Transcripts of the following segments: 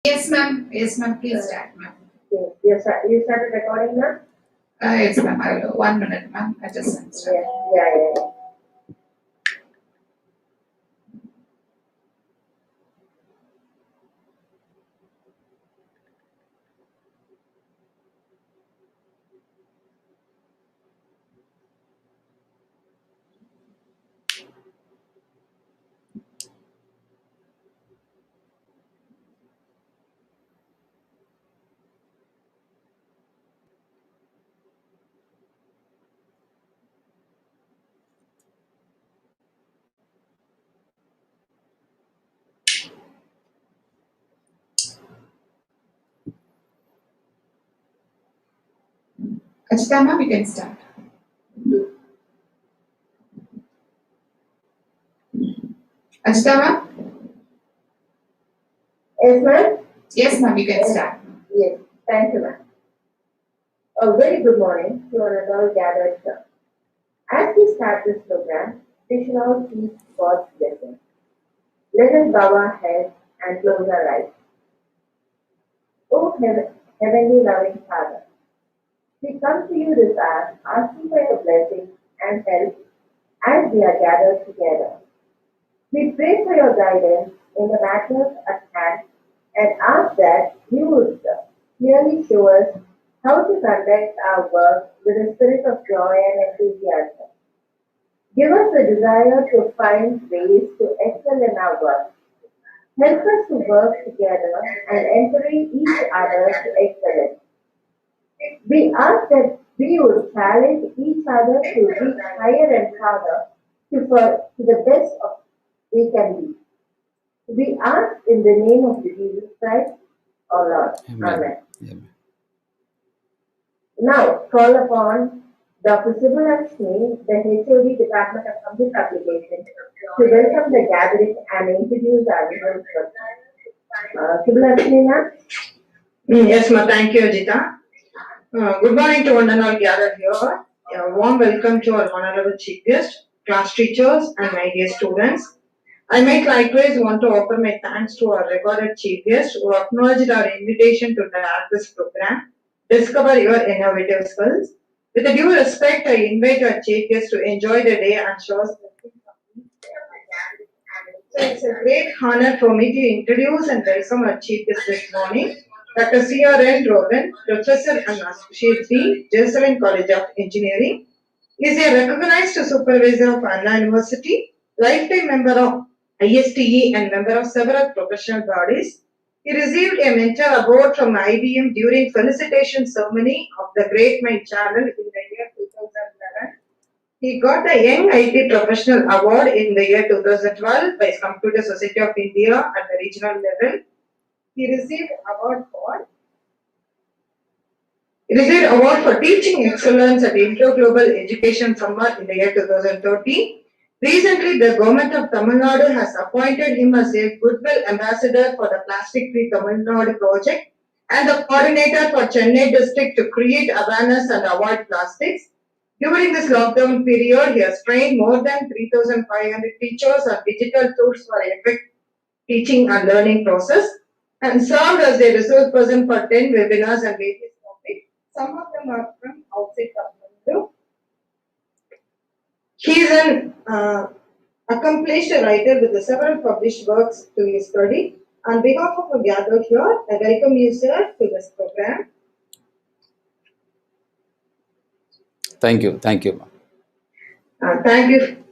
Yes, ma'am. Yes, ma'am. Please start, ma'am. Okay. You started recording now? Yes, ma'am. I'll 1 minute, ma'am. I just start. Yeah. Achita, ma'am, you can start. Achita, ma'am? Yes, ma'am? Yes, ma'am. You can start. Yes. Thank you, ma'am. A very good morning to all gathered here. As we start this program, we should all seek God's blessing. Let us bow our heads and close our eyes. O Heavenly Loving Father, we come to you this hour asking for your blessing and help as we are gathered together. We pray for your guidance in the matters at hand and ask that you would clearly show us how to conduct our work with a spirit of joy and enthusiasm. Give us the desire to find ways to excel in our work. Help us to work together and encourage each other to excellence. We ask that we would challenge each other to reach higher and farther to the best of we can be. We ask in the name of Jesus Christ, our Lord. Amen. Amen. Now, call upon Dr. C.R.RENE, the HOD Department of Computer Application, to welcome the gathering and introduce our results. C.R.RENE, ma'am? Yes, ma'am. Thank you, Ajita. Good morning to one and all gathered here. A warm welcome to our honorable chief guest, class teachers, and my dear students. I might likewise want to offer my thanks to our recorded chief guest who acknowledged our invitation to direct this program, Discover Your Innovative Skills. With a due respect, I invite our chief guest to enjoy the day and show us. So it's a great honor for me to introduce and welcome our chief guest this morning, Dr.C.R.RENE, Professor and Associate Dean, Jerusalem College of Engineering. He is a recognized supervisor of Anna University, lifetime member of ISTE and member of several professional bodies. He received a mentor award from IBM during felicitation ceremony of the Great Mind Channel in the year 2011. He got the Young IT Professional Award in the year 2012 by Computer Society of India at the regional level. He received award for teaching excellence at Inter Global Education Summer in the year 2013. Recently, the government of Tamil Nadu has appointed him as a Goodwill Ambassador for the Plastic Free Tamil Nadu project and the coordinator for Chennai district to create awareness and avoid plastics. During this lockdown period, he has trained more than 3,500 teachers on digital tools for effective teaching and learning process and served as a resource person for 10 webinars and various topics. Some of them are from outside Tamil Nadu. He is an accomplished writer with several published works to his study. On behalf of the gathered here, I welcome you, sir, to this program. Thank you. Thank you,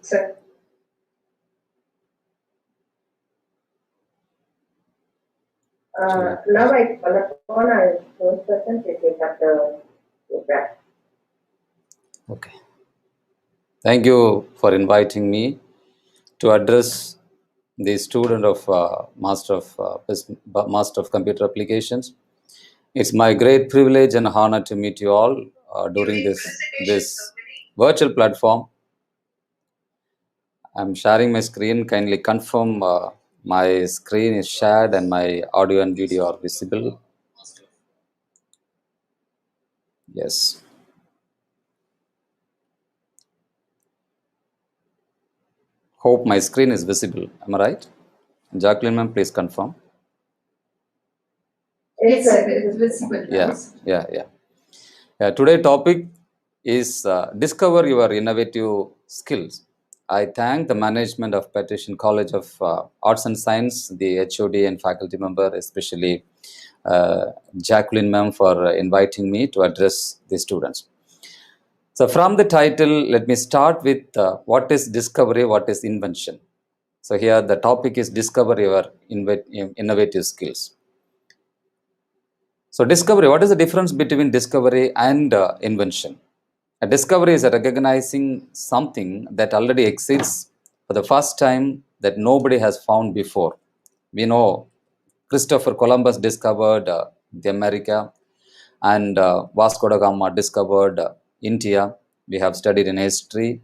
sir. Now I call upon our first person to take up the program. Okay. Thank you for inviting me to address the student of Master of Computer Applications. It's my great privilege and honor to meet you all during this virtual platform. I'm sharing my screen. Kindly confirm my screen is shared and my audio and video are visible. Yes. Hope my screen is visible. Am I right? Jacqueline, ma'am, please confirm. Yes, sir, it's visible now. Today topic is discover your innovative skills. I thank the management of Patrician College of Arts and Science, the HOD and faculty member, especially Jacqueline ma'am, for inviting me to address the students. So from the title, let me start with what is discovery, what is invention. So here the topic is discover your innovative skills. So discovery, what is the difference between discovery and invention? A discovery is a recognizing something that already exists for the first time that nobody has found before. We know Christopher Columbus discovered the America, and Vasco da Gama discovered India. We have studied in history.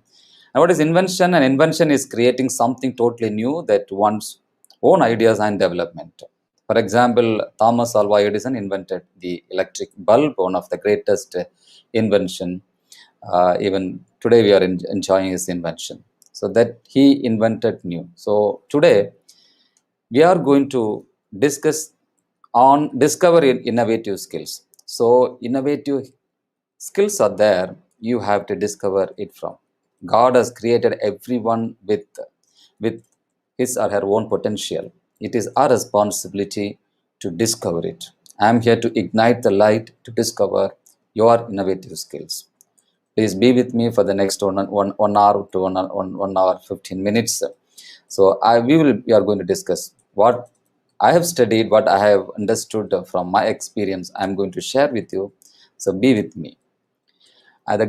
And what is invention? An invention is creating something totally new that one's own ideas and development. For example, Thomas Alva Edison invented the electric bulb, one of the greatest invention. Even today, we are enjoying his invention. So that he invented new. So today, we are going to discuss on discover innovative skills. So innovative skills are there. You have to discover it from. God has created everyone with his or her own potential. It is our responsibility to discover it. I am here to ignite the light to discover your innovative skills. Please be with me for the next one hour to 1 hour 15 minutes. So we are going to discuss what I have studied, what I have understood from my experience. I'm going to share with you. So be with me. The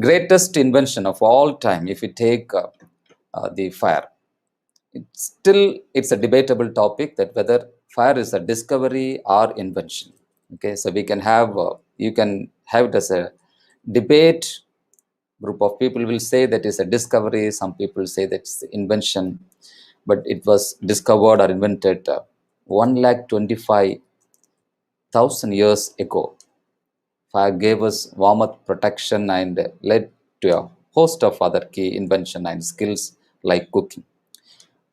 greatest invention of all time, if you take the fire, it's a debatable topic that whether fire is a discovery or invention. Okay, so we can have you can have it as a debate. Group of people will say that is a discovery. Some people say that's invention, but it was discovered or invented 125,000 years ago. Fire gave us warmth, protection, and led to a host of other key invention and skills like cooking.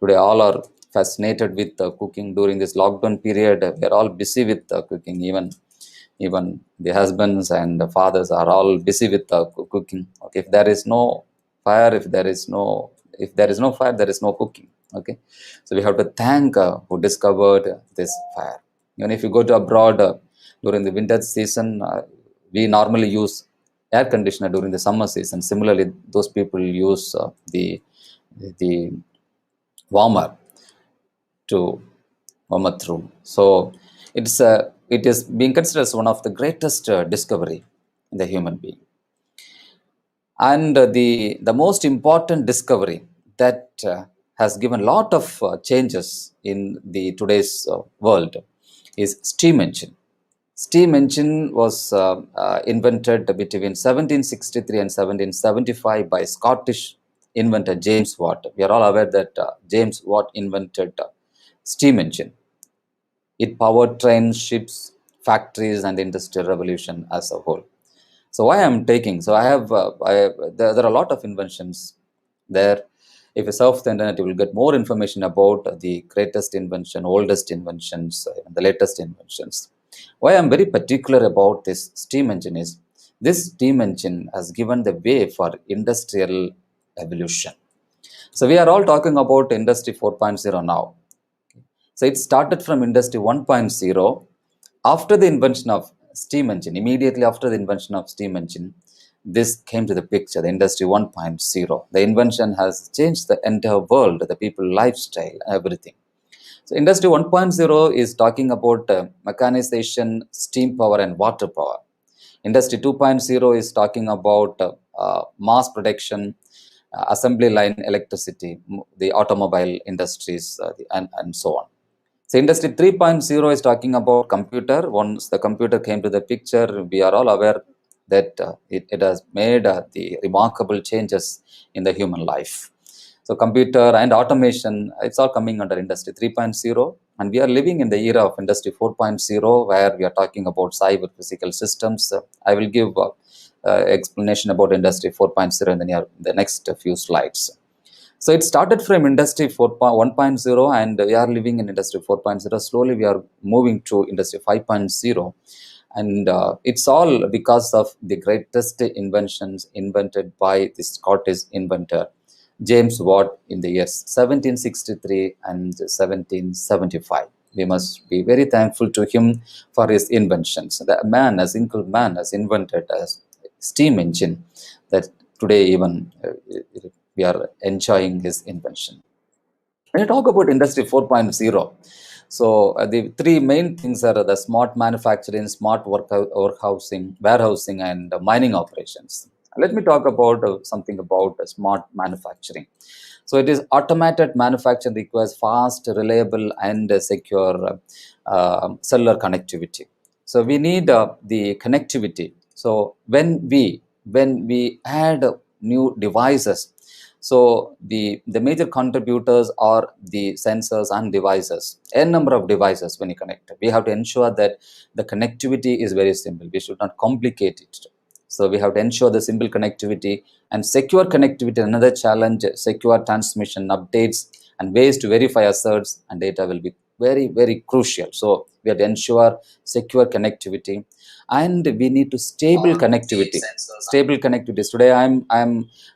Today, all are fascinated with cooking. During this lockdown period, we are all busy with cooking. Even the husbands and the fathers are all busy with cooking. Okay, if there is no fire, if there is no fire, there is no cooking. Okay, so we have to thank who discovered this fire. Even if you go to abroad during the winter season, we normally use air conditioner during the summer season. Similarly, those people use the warmer to warmer through. So it is being considered as one of the greatest discovery in the human being. And the most important discovery that has given a lot of changes in the today's world is steam engine. Steam engine was invented between 1763 and 1775 by Scottish inventor James Watt. We are all aware that James Watt invented steam engine. It powered trains, ships, factories, and industrial revolution as a whole. So why I'm taking? So there are a lot of inventions there. If you surf the internet, you will get more information about the greatest invention, oldest inventions, the latest inventions. Why I'm very particular about this steam engine is this steam engine has given the way for industrial evolution. So we are all talking about Industry 4.0 now. So it started from Industry 1.0 after the invention of steam engine. Immediately after the invention of steam engine, this came to the picture, the Industry 1.0. The invention has changed the entire world, the people lifestyle, everything. So Industry 1.0 is talking about mechanization, steam power, and water power. Industry 2.0 is talking about mass production, assembly line electricity, the automobile industries, and so on. So Industry 3.0 is talking about computer. Once the computer came to the picture, we are all aware that it has made the remarkable changes in the human life. So computer and automation, it's all coming under Industry 3.0. And we are living in the era of Industry 4.0, where we are talking about cyber physical systems. I will give explanation about Industry 4.0 in the next few slides. So it started from industry 1.0, and we are living in industry 4.0. Slowly we are moving to industry 5.0. And it's all because of the greatest inventions invented by the Scottish inventor James Watt in the years 1763 and 1775. We must be very thankful to him for his inventions. The man, a single man, has invented a steam engine that today even we are enjoying his invention. When you talk about Industry 4.0, so the three main things are the smart manufacturing, smart warehousing, and mining operations. Let me talk about something about smart manufacturing. So it is automated manufacturing requires fast, reliable, and secure cellular connectivity. So we need the connectivity. So when we add new devices, so the major contributors are the sensors and devices, n number of devices. When you connect, we have to ensure that the connectivity is very simple. We should not complicate it. So we have to ensure the simple connectivity and secure connectivity. Another challenge: secure transmission, updates, and ways to verify asserts and data will be very, very crucial. So we have to ensure secure connectivity, and we need to stable connectivity. Stable connectivity. Today uh,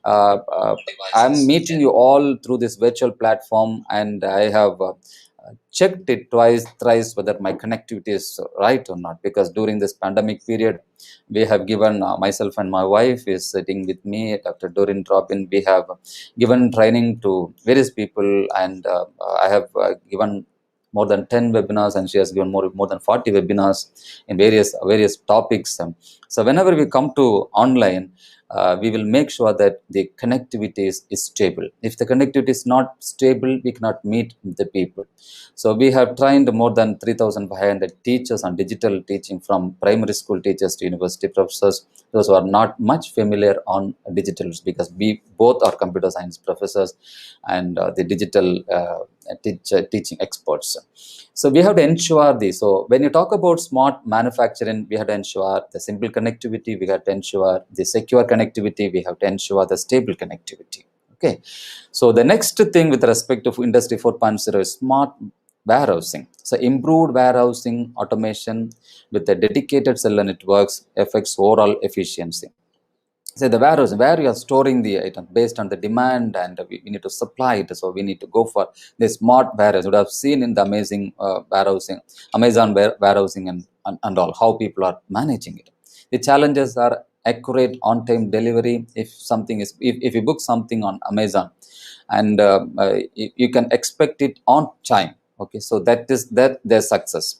uh, I'm meeting you all through this virtual platform, and I have checked it twice, thrice whether my connectivity is right or not. Because during this pandemic period, we have given myself and my wife is sitting with me, Dr. Doreen Robin. We have given training to various people, and I have given more than 10 webinars, and she has given more than 40 webinars in various topics. So whenever we come to online, we will make sure that the connectivity is stable. If the connectivity is not stable, we cannot meet the people. So we have trained more than 3,500 teachers on digital teaching, from primary school teachers to university professors, those who are not much familiar on digitals, because we both are computer science professors and the digital teaching experts. So we have to ensure this. So when you talk about smart manufacturing, we have to ensure the simple connectivity, we have to ensure the secure connectivity, we have to ensure the stable connectivity. Okay. So the next thing with respect to Industry 4.0 is smart warehousing. So improved warehousing automation with the dedicated cellular networks affects overall efficiency. Say the warehouse where you are storing the item based on the demand, and we need to supply it. So we need to go for the smart warehouse. You would have seen in the amazing warehousing, Amazon warehousing, and all, how people are managing it. The challenges are accurate on-time delivery. If you book something on Amazon, and you can expect it on time. Okay, so that is that their success.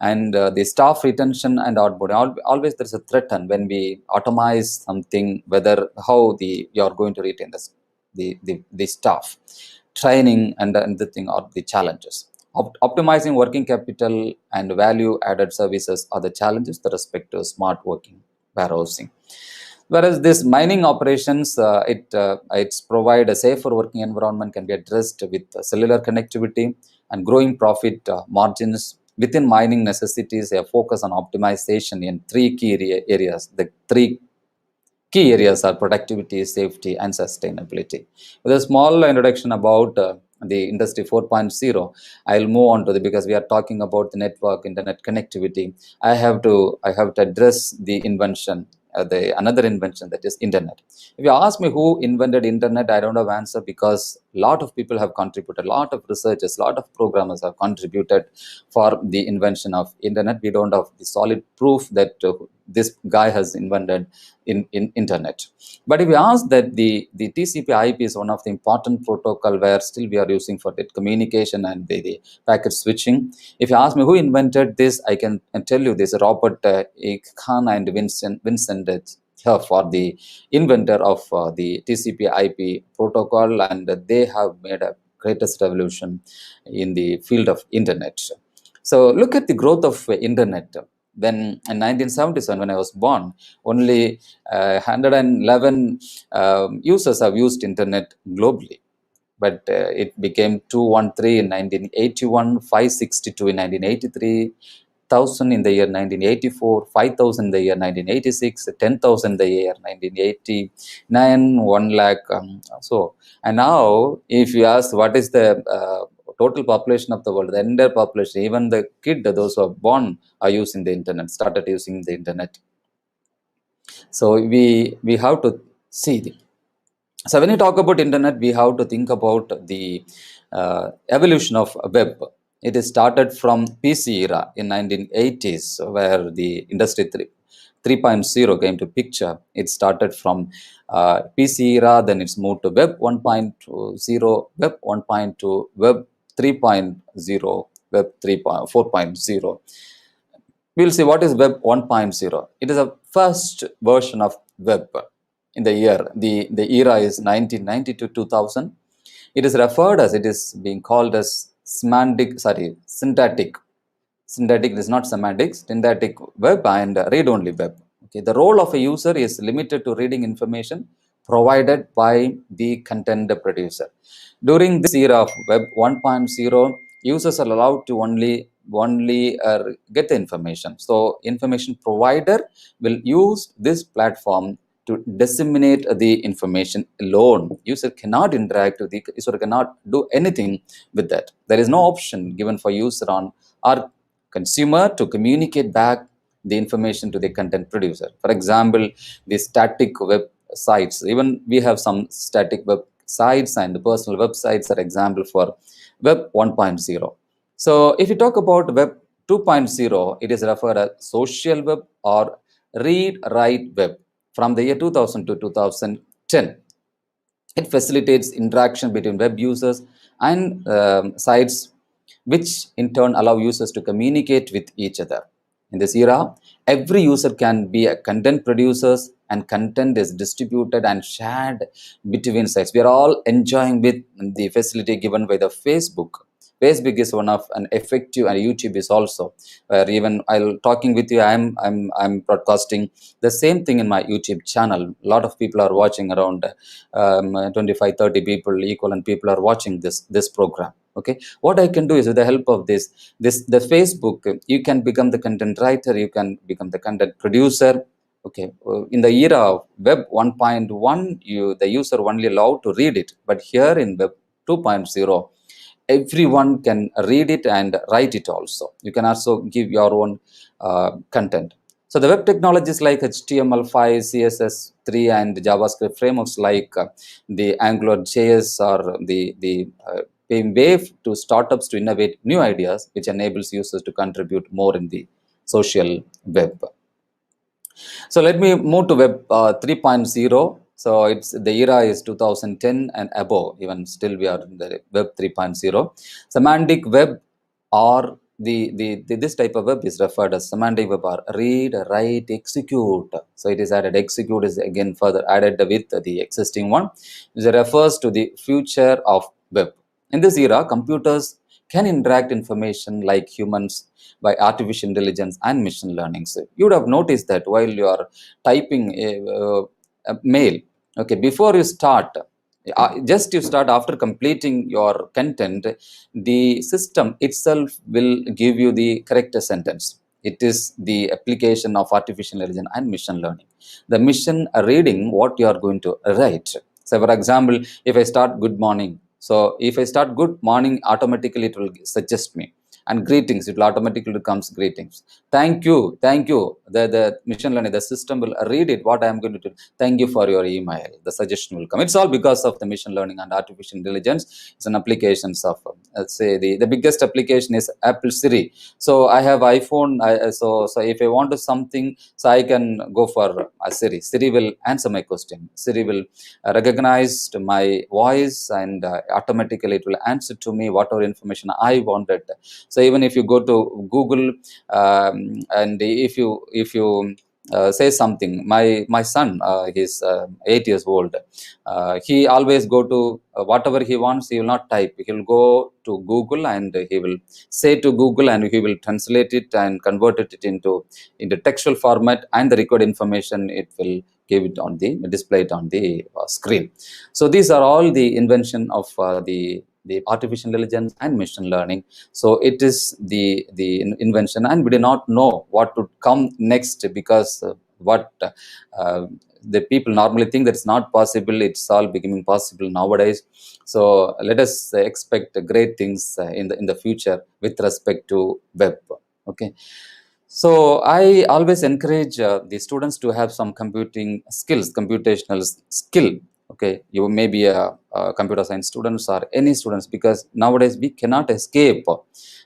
And the staff retention and onboarding, always there's a threat when we automate something, whether how you are going to retain the staff training, and the thing are the challenges. Optimizing working capital and value added services are the challenges with respect to smart working warehousing. Whereas this mining operations, it's provide a safer working environment, can be addressed with cellular connectivity and growing profit margins. Within mining necessities, a focus on optimization in three key areas. The three key areas are productivity, safety, and sustainability. With a small introduction about the Industry 4.0, I'll move on to because we are talking about the network, internet connectivity. I have to address the invention, the another invention, that is internet. If you ask me who invented internet, I don't have answer, because a lot of people have contributed, a lot of researchers, a lot of programmers have contributed for the invention of internet. We don't have the solid proof that this guy has invented in internet. But if we ask that the TCP/IP is one of the important protocol where still we are using for that communication and the packet switching. If you ask me who invented this, I can tell you this: Robert Khan and Vincent for the inventor of the TCP/IP protocol, and they have made a greatest revolution in the field of internet. So look at the growth of internet. Then in 1977, when I was born, only 111 users have used internet globally. But it became 213 in 1981, 562 in 1983, 1000 in the year 1984, 5000 in the year 1986, 10,000 in the year 1989, 1 lakh. So, and now if you ask what is the total population of the world, the entire population, even the kid, those who are born are using the internet, started using the internet. So we have to see the. So when you talk about internet, we have to think about the evolution of web. It is started from PC era in 1980s, where the industry 3.0 came to picture. It started from PC era, then it's moved to web 1.0, web 1.2, web 3.0, web 4.0. We'll see what is web 1.0. It is a first version of web in the year. The era is 1990 to 2000. It is referred as, it is being called as syntactic. Syntactic is not semantics, syntactic web and read-only web. Okay, the role of a user is limited to reading information provided by the content producer. During this era of web 1.0, users are allowed to only get the information. So information provider will use this platform to disseminate the information alone. User cannot interact with the user, cannot do anything with that. There is no option given for user on or consumer to communicate back the information to the content producer. For example, the static web sites, even we have some static web sites, and the personal websites are example for web 1.0. So if you talk about web 2.0, it is referred as social web or read write web from the year 2000 to 2010. It facilitates interaction between web users and sites, which in turn allow users to communicate with each other. In this era, every user can be a content producer, and content is distributed and shared between sites. We are all enjoying with the facility given by the Facebook. Facebook is one of an effective, and YouTube is also, where even while talking with you, I'm broadcasting the same thing in my YouTube channel. A lot of people are watching, around 25-30 people, equivalent people are watching this program. Okay, what I can do is, with the help of the Facebook, you can become the content writer, you can become the content producer. Okay, in the era of web 1.1, the user only allowed to read it, but here in web 2.0, everyone can read it and write it also. You can also give your own content. So the web technologies like HTML5, CSS3, and JavaScript frameworks like the AngularJS or the paving way to startups to innovate new ideas, which enables users to contribute more in the social web. So let me move to web 3.0. So it's the era is 2010 and above. Even still, we are in the web 3.0. Semantic web, or this type of web is referred as semantic web, or read, write, execute. So it is added. Execute is again further added with the existing one. It refers to the future of web. In this era, computers can interact information like humans by artificial intelligence and machine learning. So you would have noticed that while you are typing a mail, okay, before you start, just you start, after completing your content, the system itself will give you the correct sentence. It is the application of artificial intelligence and machine learning. The machine reading what you are going to write. So for example, if I start good morning, so if I start good morning, automatically it will suggest me. And greetings, it will automatically comes greetings. Thank you. The machine learning, the system will read it, what I am going to do. Thank you for your email. The suggestion will come. It's all because of the machine learning and artificial intelligence. It's an applications of, let's say, the biggest application is Apple Siri. So I have iPhone. So if I want to something, so I can go for Siri. Siri will answer my question. Siri will recognize my voice, and automatically it will answer to me whatever information I wanted. So even if you go to Google, and if you say something, my son, he's 8 years old. He always go to whatever he wants. He will not type. He will go to Google, and he will say to Google, and he will translate it and convert it into textual format, and the required information it will give it on the display it on the screen. So these are all the invention of the the artificial intelligence and machine learning. So it is the invention, and we do not know what would come next, because what the people normally think that it's not possible, it's all becoming possible nowadays. So let us expect great things in the future with respect to web. Okay. So I always encourage the students to have some computing skills, computational skill. Okay, you may be a computer science students or any students, because nowadays we cannot escape.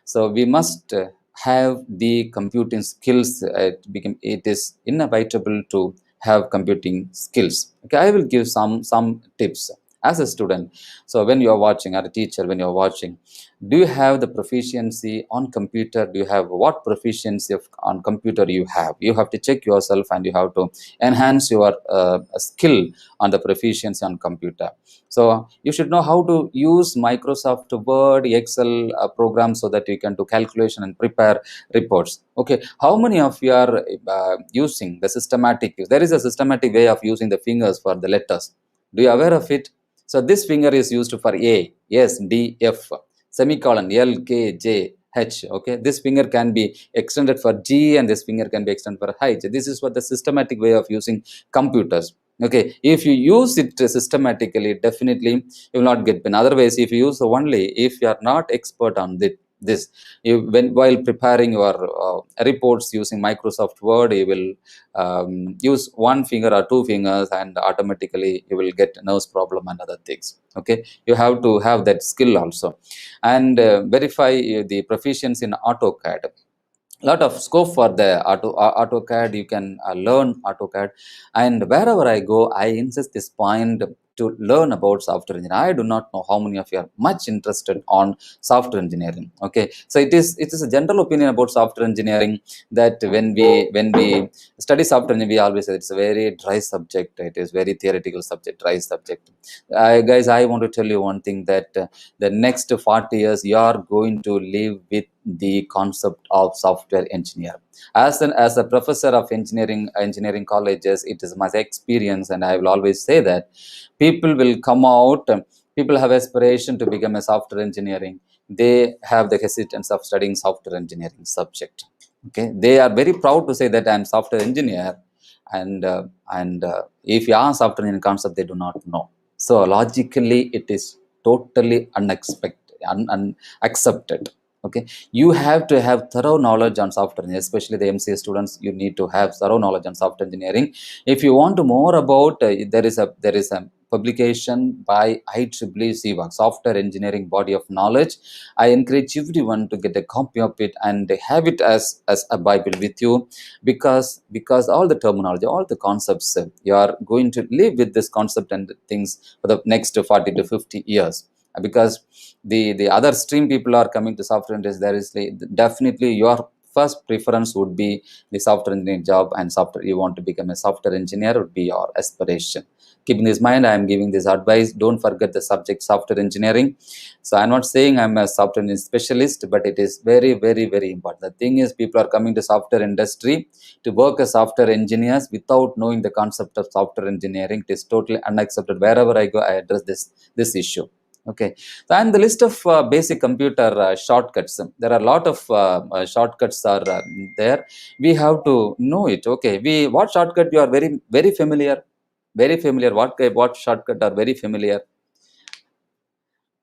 So we must have the computing skills. It is inevitable to have computing skills. Okay, I will give some tips as a student. So when you are watching, or a teacher, when you are watching, do you have the proficiency on computer? Do you have what proficiency on computer you have to check yourself, and you have to enhance your skill on the proficiency on computer. So you should know how to use Microsoft Word, Excel programs, so that you can do calculation and prepare reports. Okay, how many of you are using the systematic? There is a systematic way of using the fingers for the letters. Do you aware of it? So this finger is used for A, S, D, F, semicolon, L, K, J, H. Okay, this finger can be extended for G, and this finger can be extended for H. This is what the systematic way of using computers. Okay, if you use it systematically, definitely you will not get pain. Otherwise, if you use only, if you are not expert on this, while preparing your reports using Microsoft Word, you will use one finger or two fingers, and automatically you will get nose problem and other things. Okay, you have to have that skill also, and verify the proficiency in AutoCAD. Lot of scope for the AutoCAD. You can learn AutoCAD, and wherever I go, I insist this point to learn about software engineering. I do not know how many of you are much interested on software engineering. Okay, so it is a general opinion about software engineering that when we study software engineering, we always say it's a very dry subject. It is very theoretical subject, dry subject. Guys, I want to tell you one thing, that the next 40 years you are going to live with the concept of software engineer. As a professor of engineering colleges, it is my experience, and I will always say that people will come out, people have aspiration to become a software engineering. They have the hesitance of studying software engineering subject. Okay, they are very proud to say that I am software engineer, and if you ask software engineering concept, they do not know. So logically, it is totally unexpected, unaccepted. Okay, you have to have thorough knowledge on software engineering, especially the MCA students. You need to have thorough knowledge on software engineering. If you want to more about, there is a publication by IEEE Software Engineering Body of Knowledge. I encourage everyone to get a copy of it and have it as a Bible with you, because all the terminology, all the concepts, you are going to live with this concept and things for the next 40 to 50 years. Because the other stream people are coming to software engineers, there is definitely your first preference would be the software engineering job, and software, you want to become a software engineer would be your aspiration. Keeping this in mind, I am giving this advice. Don't forget the subject software engineering. So I'm not saying I'm a software engineering specialist, but it is very, very, very important. The thing is, people are coming to software industry to work as software engineers without knowing the concept of software engineering. It is totally unacceptable. Wherever I go, I address this issue. Okay, and the list of basic computer shortcuts. There are a lot of shortcuts are there. We have to know it. Okay, what shortcut you are very familiar, very familiar. What shortcut are very familiar?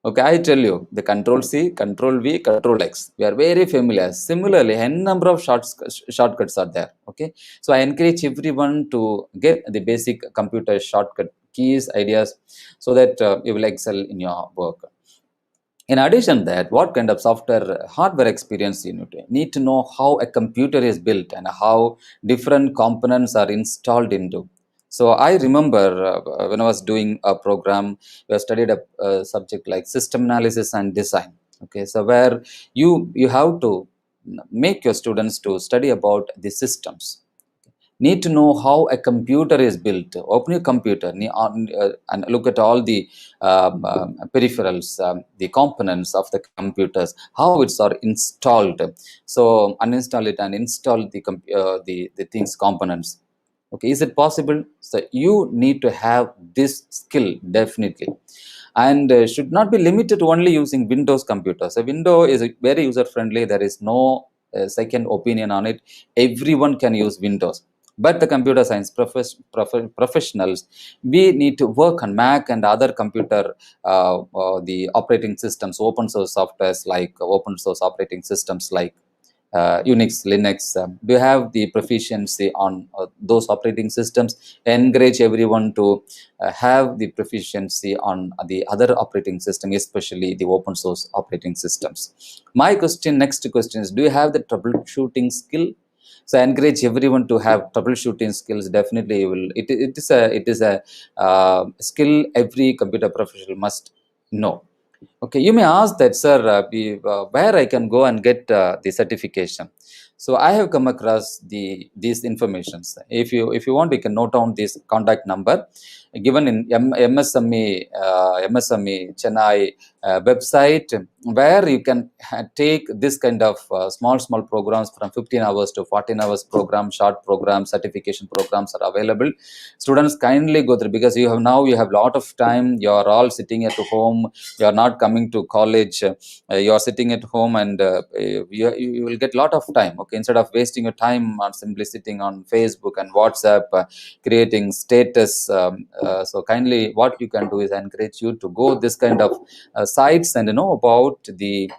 Okay, I tell you, the Control C, Control V, Control X. We are very familiar. Similarly, a number of shortcuts are there. Okay, so I encourage everyone to get the basic computer shortcut keys, ideas, so that you will excel in your work. In addition to that, what kind of software hardware experience you need to know how a computer is built and how different components are installed into. So I remember when I was doing a program, we studied a subject like system analysis and design. Okay, so where you have to make your students to study about the systems, need to know how a computer is built. Open your computer and look at all the peripherals, the components of the computers, how it's are installed. So uninstall it and install the things, components. Okay, is it possible? So you need to have this skill definitely. and should not be limited to only using Windows computers. A window is very user friendly. There is no second opinion on it. Everyone can use Windows. But the computer science professionals, we need to work on Mac and other computer, the operating systems, open source softwares like open source operating systems like Unix, Linux. Do you have the proficiency on those operating systems? Encourage everyone to have the proficiency on the other operating system, especially the open source operating systems. My question, next question is, do you have the troubleshooting skill? So I encourage everyone to have troubleshooting skills. Definitely, you will. It is a skill every computer professional must know. Okay, you may ask that, sir, where I can go and get the certification. So I have come across these informations. If you want, you can note down this contact number given in MSME Chennai website, where you can take this kind of small programs from 15 hours to 14 hours program, short programs, certification programs are available. Students, kindly go through, because you have lot of time. You are all sitting at home. You are not coming to college. You are sitting at home, and you will get lot of time. Okay, instead of wasting your time on simply sitting on Facebook and WhatsApp, creating status. So kindly, what you can do is encourage you to go this kind of sites and know about the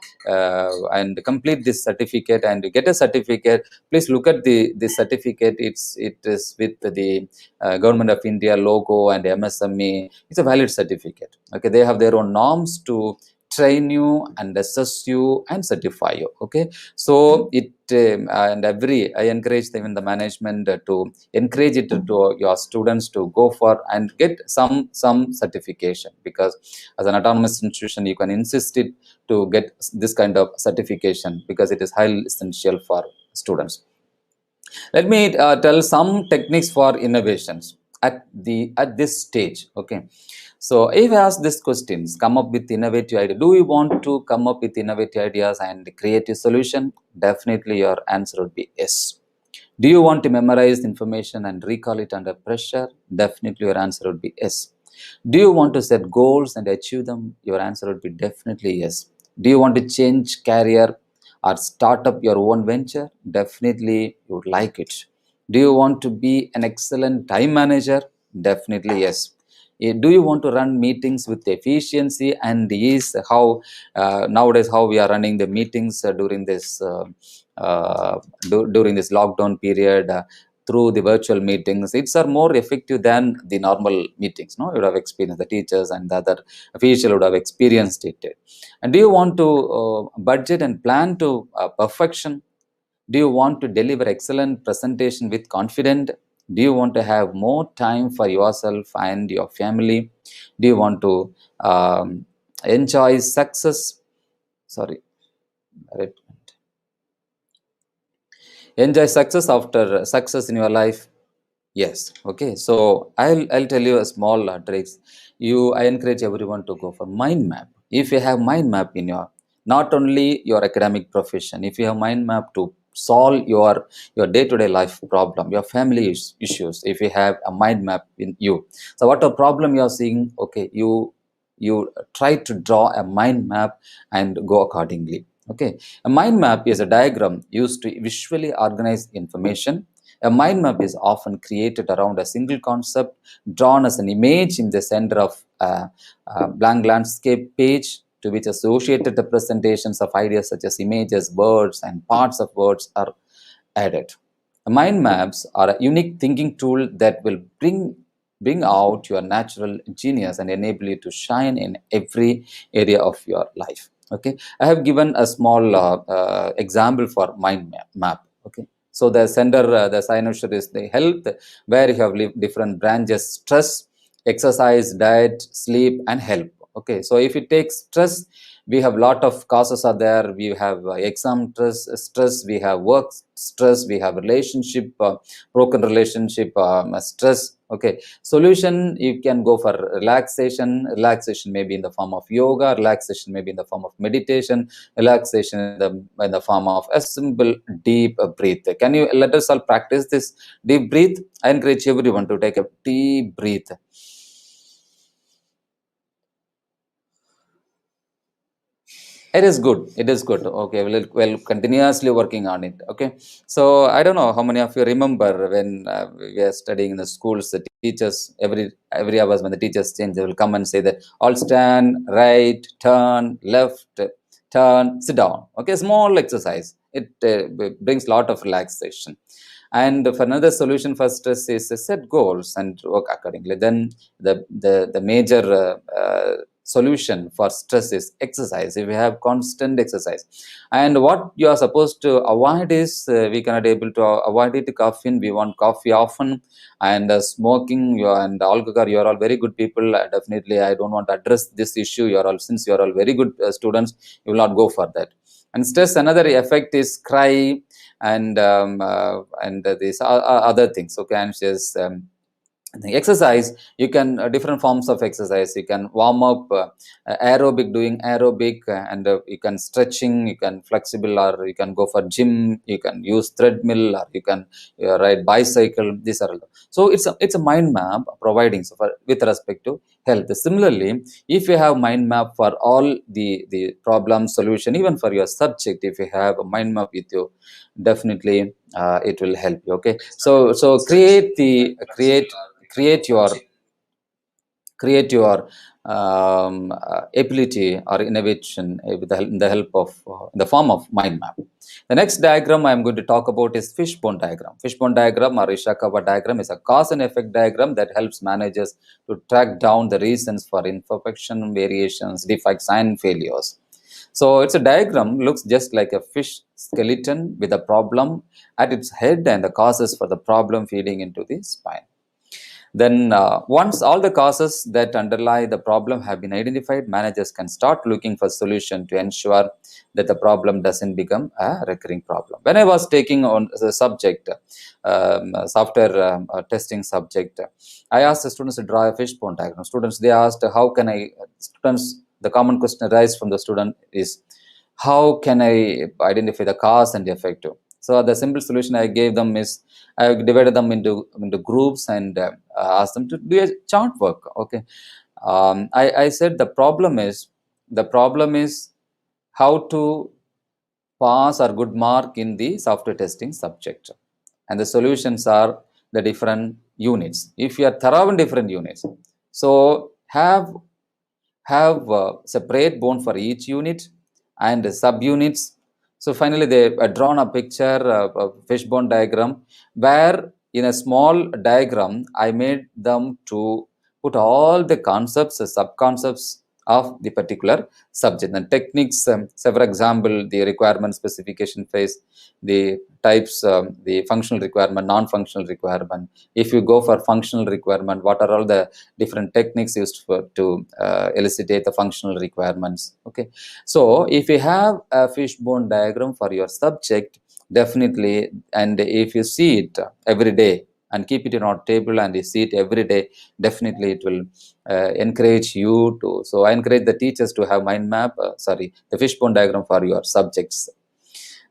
and complete this certificate and get a certificate. Please look at the certificate. It is with the Government of India logo and MSME. It's a valid certificate. Okay, they have their own norms to train you and assess you and certify you. Okay, so I encourage them in the management to encourage it to your students to go for and get some certification, because as an autonomous institution you can insist it to get this kind of certification, because it is highly essential for students. Let me tell some techniques for innovations at this stage. Okay, so if I ask these questions, come up with innovative idea. Do you want to come up with innovative ideas and create a solution? Definitely, your answer would be yes. Do you want to memorize information and recall it under pressure? Definitely, your answer would be yes. Do you want to set goals and achieve them? Your answer would be definitely yes. Do you want to change career or start up your own venture? Definitely, you would like it. Do you want to be an excellent time manager? Definitely yes. Do you want to run meetings with efficiency? And is how nowadays how we are running the meetings during this lockdown period, through the virtual meetings. It's are more effective than the normal meetings. No, you would have experienced, the teachers and the other official would have experienced it. And do you want to budget and plan to perfection? Do you want to deliver excellent presentation with confidence? Do you want to have more time for yourself and your family? Do you want to enjoy success? Sorry, right. Enjoy success after success in your life? Yes. Okay. So I'll tell you a small tricks. I encourage everyone to go for mind map. If you have mind map in your, not only your academic profession, if you have mind map to solve your day-to-day life problem, your family issues, if you have a mind map in you, so what a problem you are seeing, okay, you try to draw a mind map and go accordingly. Okay, a mind map is a diagram used to visually organize information. A mind map is often created around a single concept, drawn as an image in the center of a blank landscape page, to which associated representations of ideas such as images, words, and parts of words are added. Mind maps are a unique thinking tool that will bring out your natural genius and enable you to shine in every area of your life. Okay, I have given a small example for map. Okay, so the center, the cynosure is the health, where you have different branches: stress, exercise, diet, sleep, and help. Okay, so if it takes stress, we have lot of causes are there. We have exam stress, we have work stress, we have relationship, broken relationship stress. Okay, solution, you can go for relaxation may be in the form of yoga, relaxation may be in the form of meditation, relaxation in the form of a simple deep breath. Can you let us all practice this deep breath? I encourage everyone to take a deep breath. It is good. It is good. Okay, well, continuously working on it. Okay, so I don't know how many of you remember when we were studying in the schools. The teachers every hours when the teachers change, they will come and say that all stand, right, turn, left, turn, sit down. Okay, small exercise. It brings a lot of relaxation. And for another solution for stress is set goals and work accordingly. Then the major solution for stress is exercise. If we have constant exercise, and what you are supposed to avoid is we cannot able to avoid it. Caffeine, we want coffee often, and smoking, and alcohol. You are all very good people. Definitely, I don't want to address this issue. You are all, since you are all very good students, you will not go for that. And stress, another effect is cry, and these other things. Okay, anxious. The exercise, you can different forms of exercise. You can warm up, aerobic, doing aerobic, and you can stretching, you can flexible, or you can go for gym, you can use treadmill, or you can ride bicycle. These are all. So it's a mind map providing, so for with respect to health. Similarly, if you have mind map for all the problem solution, even for your subject, if you have a mind map with you, definitely it will help you. Okay, so create your ability or innovation with in the help of in the form of mind map. The next diagram I am going to talk about is fishbone diagram. Fishbone diagram or Ishikawa diagram is a cause and effect diagram that helps managers to track down the reasons for imperfection, variations, defects, and failures. So it's a diagram, looks just like a fish skeleton with a problem at its head and the causes for the problem feeding into the spine. Then once all the causes that underlie the problem have been identified, managers can start looking for solution to ensure that the problem doesn't become a recurring problem. When I was taking on the subject, software testing subject, I asked the students to draw a fishbone diagram. Students, they asked, how can I, students, the common question arise from the student is, how can I identify the cause and effect? So the simple solution I gave them is, I divided them into groups and asked them to do a chart work. Okay, I said the problem is how to pass or good mark in the software testing subject, and the solutions are the different units. If you are thorough in different units, so have separate bone for each unit and subunits. So finally, they drawn a picture, a fishbone diagram, where in a small diagram, I made them to put all the concepts, sub-concepts of the particular subject. And techniques, say for example, the requirement specification phase, the types, the functional requirement, non-functional requirement. If you go for functional requirement, what are all the different techniques used to elucidate the functional requirements. Okay, so if you have a fishbone diagram for your subject, definitely, and if you see it every day and keep it in our table and you see it every day, definitely it will encourage you to. So I encourage the teachers to have mind map, the fishbone diagram for your subjects.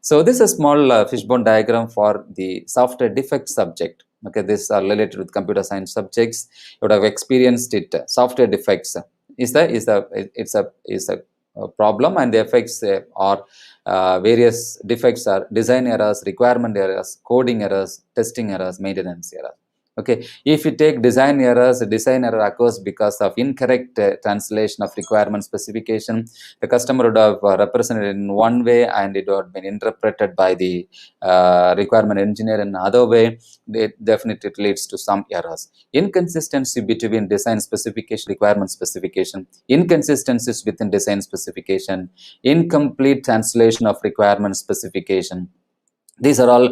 So this is a small fishbone diagram for the software defect subject. Okay, these are related with computer science subjects. You would have experienced it. Software defects is a problem, and the effects are various defects are design errors, requirement errors, coding errors, testing errors, maintenance errors. Okay, if you take design errors, design error occurs because of incorrect translation of requirement specification. The customer would have represented in one way and it would have been interpreted by the requirement engineer in another way. It definitely leads to some errors. Inconsistency between design specification, requirement specification, inconsistencies within design specification, incomplete translation of requirement specification. These are all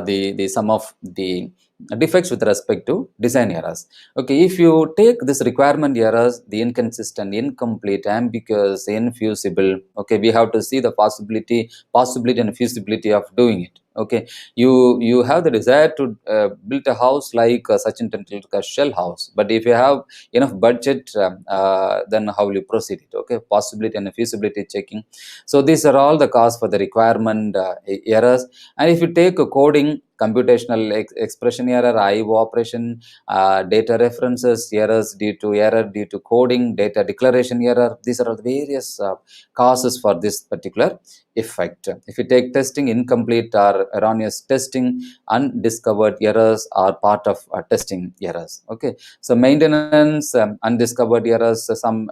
the some of the defects with respect to design errors. Okay, if you take this requirement errors, the inconsistent, incomplete, ambiguous, infeasible, okay, we have to see the possibility and feasibility of doing it. Okay, you have the desire to build a house like Sachin Tendulkar's shell house, but if you have enough budget, then how will you proceed it? Okay, possibility and feasibility checking. So these are all the cause for the requirement errors. And if you take a coding, computational expression error, IO operation, data references errors due to coding, data declaration error. These are the various causes for this particular effect. If you take testing, incomplete or erroneous testing, undiscovered errors are part of testing errors. Okay, so maintenance, undiscovered errors, some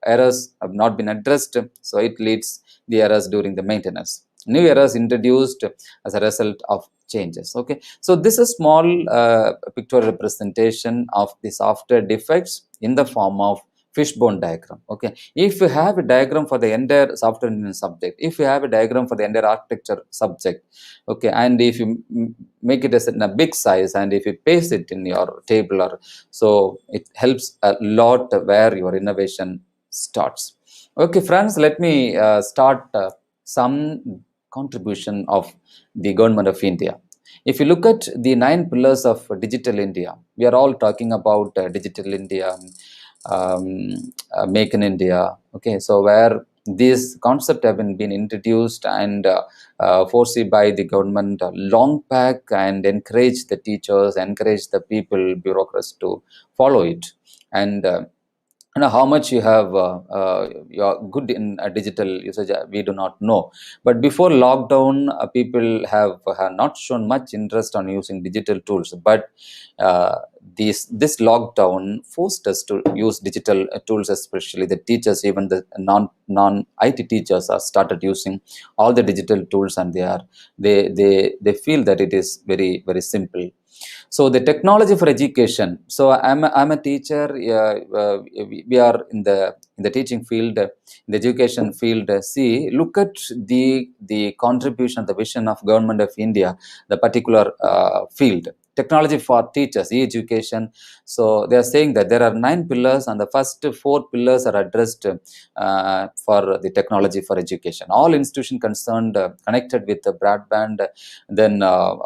errors have not been addressed, so it leads the errors during the maintenance. New errors introduced as a result of changes. Okay, so this is small pictorial representation of the software defects in the form of fishbone diagram. Okay, if you have a diagram for the entire software engineering subject, if you have a diagram for the entire architecture subject, okay, and if you make it as in a big size and if you paste it in your table, or so it helps a lot where your innovation starts. Okay, friends, let me start some contribution of the government of India. If you look at the 9 pillars of digital India, we are all talking about digital India, make in India. Okay, so where these concepts have been introduced and foreseen by the government long back, and encourage the teachers, encourage the people, bureaucrats to follow it. And how much you are good in digital usage, we do not know. But before lockdown, people have not shown much interest on using digital tools. But this lockdown forced us to use digital tools, especially the teachers. Even the non IT teachers are started using all the digital tools, and they feel that it is very, very simple. So the technology for education. So I'm a teacher. We are in the teaching field, in the education field. See, look at the contribution, the vision of government of India, the particular field. Technology for teachers, e-education. So they are saying that there are 9 pillars, and the first 4 pillars are addressed for the technology for education. All institutions concerned connected with the broadband, then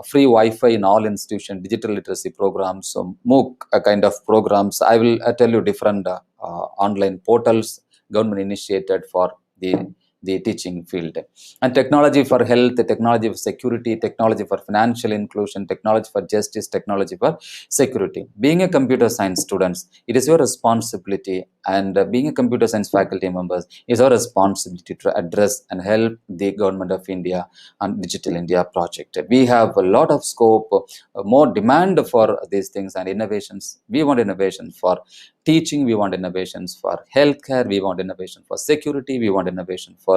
free Wi-Fi in all institutions, digital literacy programs, so MOOC kind of programs. I will tell you different online portals government initiated for the teaching field. And technology for health, technology for security, technology for financial inclusion, technology for justice, technology for security. Being a computer science students, it is your responsibility, and being a computer science faculty members, is our responsibility to address and help the government of India and Digital India project. We have a lot of scope, more demand for these things and innovations. We want innovation for teaching, we want innovations for healthcare, we want innovation for security, we want innovation for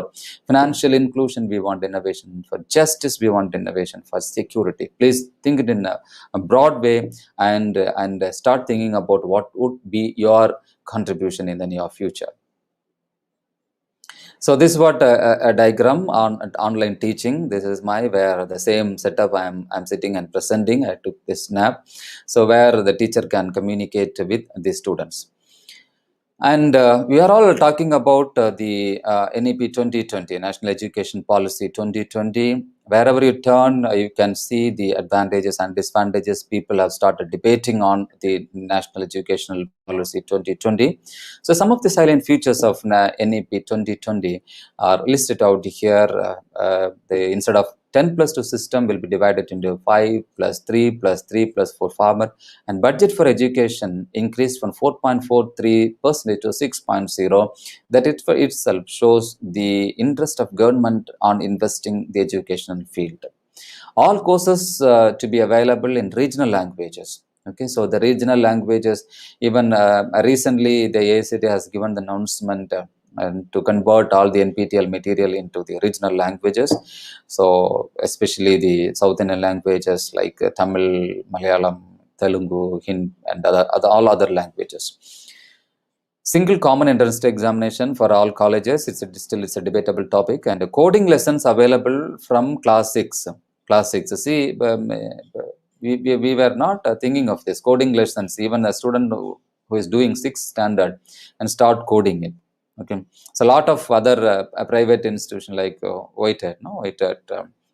financial inclusion, we want innovation for justice, we want innovation for security. Please think it in a broad way, and start thinking about what would be your contribution in the near future. So this is what a diagram on online teaching. This is where the same setup I'm sitting and presenting. I took this snap. So where the teacher can communicate with the students. And we are all talking about the NEP 2020, National Education Policy 2020. Wherever you turn, you can see the advantages and disadvantages. People have started debating on the National Educational Policy 2020. So some of the salient features of NEP 2020 are listed out here. Instead of 10 plus 2 system will be divided into 5 plus 3 plus 3 plus 4 format, and budget for education increased from 4.43% to 6.0. That it for itself shows the interest of government on investing the educational field. All courses to be available in regional languages. Okay, so the regional languages, even recently the AICT has given the announcement and to convert all the NPTEL material into the regional languages. So especially the South Indian languages like Tamil, Malayalam, Telugu, Hindi, and all other languages. Single common entrance examination for all colleges. It's a debatable topic. And coding lessons available from class 6. Class 6. See, we were not thinking of this coding lessons. Even a student who is doing 6th standard and start coding it. Okay, so a lot of other private institutions like OITET,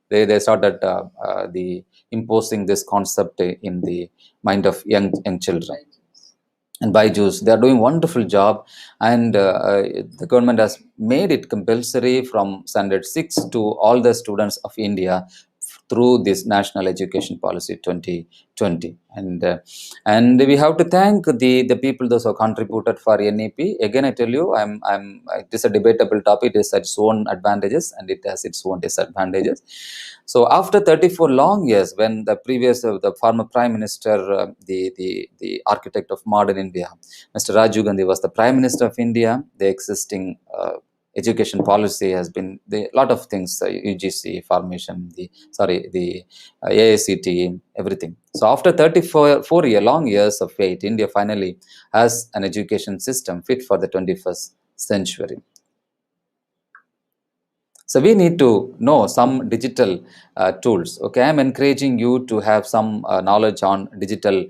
they started the imposing this concept in the mind of young children. And Byju's, they are doing wonderful job, and the government has made it compulsory from standard 6 to all the students of India through this National Education Policy 2020. And we have to thank the people those who contributed for NEP. Again, I tell you, it is a debatable topic. It has its own advantages and it has its own disadvantages. So after 34 long years, when the former Prime Minister, the architect of modern India, Mr. Rajiv Gandhi was the Prime Minister of India, the existing education policy has been a lot of things, UGC formation, the AICT, everything. So after 34 long years of wait, India finally has an education system fit for the 21st century. So we need to know some digital tools. Okay, I'm encouraging you to have some knowledge on digital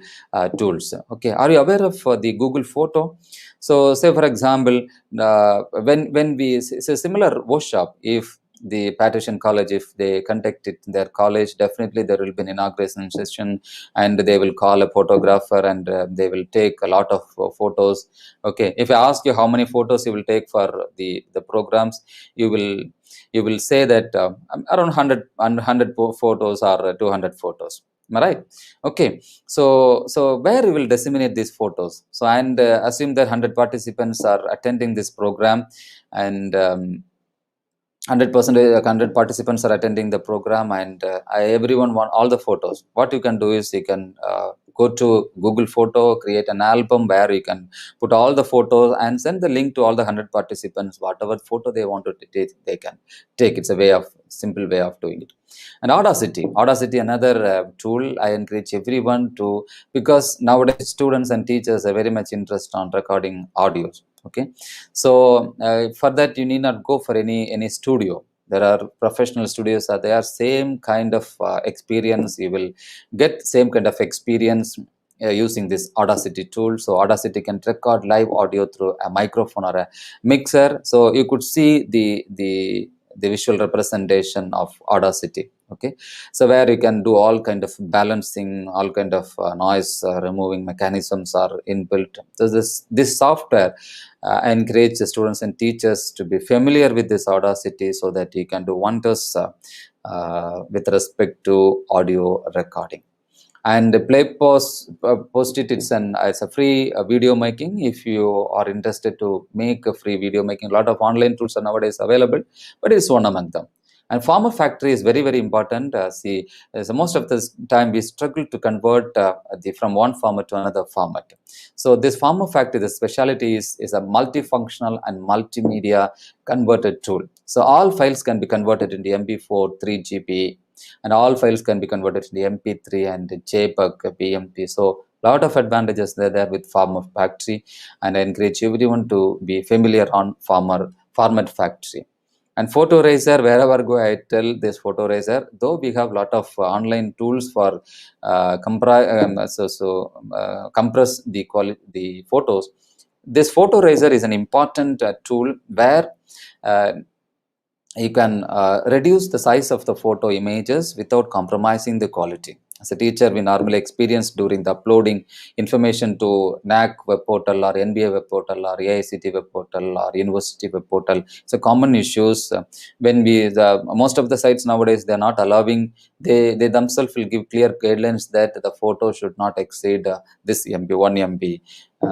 tools. Okay, are you aware of the Google Photo? So, say for example, when we it's a similar workshop, if the Patrician College, if they conduct it in their college, definitely there will be an inauguration session, and they will call a photographer, and they will take a lot of photos. Okay, if I ask you how many photos you will take for the programs, you will say that around 100 photos or 200 photos. Am I right? Okay. So where you will disseminate these photos? So, and assume that 100 participants are attending this program, and 100 participants are attending the program, and everyone want all the photos. What you can do is you can go to Google Photo, create an album where you can put all the photos and send the link to all the 100 participants. Whatever photo they want to take, they can take. It's a simple way of doing it. And Audacity, another tool I encourage everyone to, because nowadays students and teachers are very much interested on recording audios. Okay, so for that you need not go for any studio. There are professional studios are there, same kind of experience. You will get same kind of experience using this Audacity tool. So Audacity can record live audio through a microphone or a mixer. So you could see the visual representation of Audacity. Okay, so where you can do all kind of balancing, all kind of noise removing mechanisms are inbuilt. So this software encourage the students and teachers to be familiar with this Audacity, so that you can do wonders with respect to audio recording. And play post it, it's a free video making. If you are interested to make a free video making, a lot of online tools are nowadays available, but it's one among them. And format factory is very, very important. So most of the time we struggle to convert from one format to another format. So this format factory, the specialty is a multifunctional and multimedia converted tool. So all files can be converted into MP4, 3 GB, and all files can be converted into MP3 and JPEG, BMP. So lot of advantages there with format factory, and I encourage everyone to be familiar on format factory. And Photoracer, wherever go, I tell this Photoracer, though we have lot of online tools for compress the photos. This Photoracer is an important tool where you can reduce the size of the photo images without compromising the quality. As a teacher, we normally experience during the uploading information to NAC web portal or NBA web portal or AICT web portal or university web portal. It's a common issues when most of the sites nowadays, they're not allowing, they themselves will give clear guidelines that the photo should not exceed this MB, 1 MB.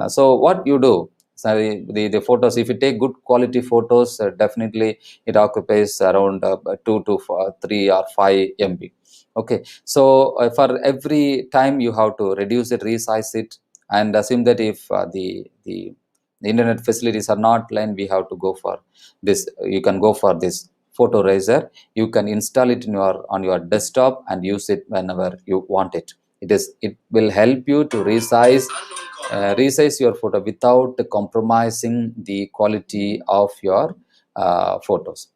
So what you do? So the photos, if you take good quality photos, definitely it occupies around 2 to 3 or 5 MB. Okay, so for every time you have to reduce it, resize it, and assume that if the internet facilities are not line, we have to go for this. You can go for this Photoracer. You can install it on your desktop and use it whenever you want it. It will help you to resize your photo without compromising the quality of your photos.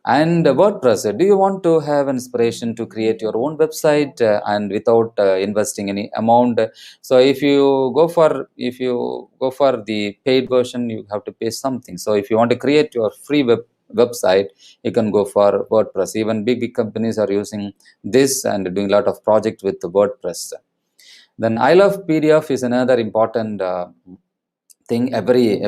And WordPress, do you want to have inspiration to create your own website and without investing any amount? So if you go for the paid version, you have to pay something. So if you want to create your free website, you can go for WordPress. Even big companies are using this and doing a lot of projects with WordPress. Then I Love PDF is another important thing every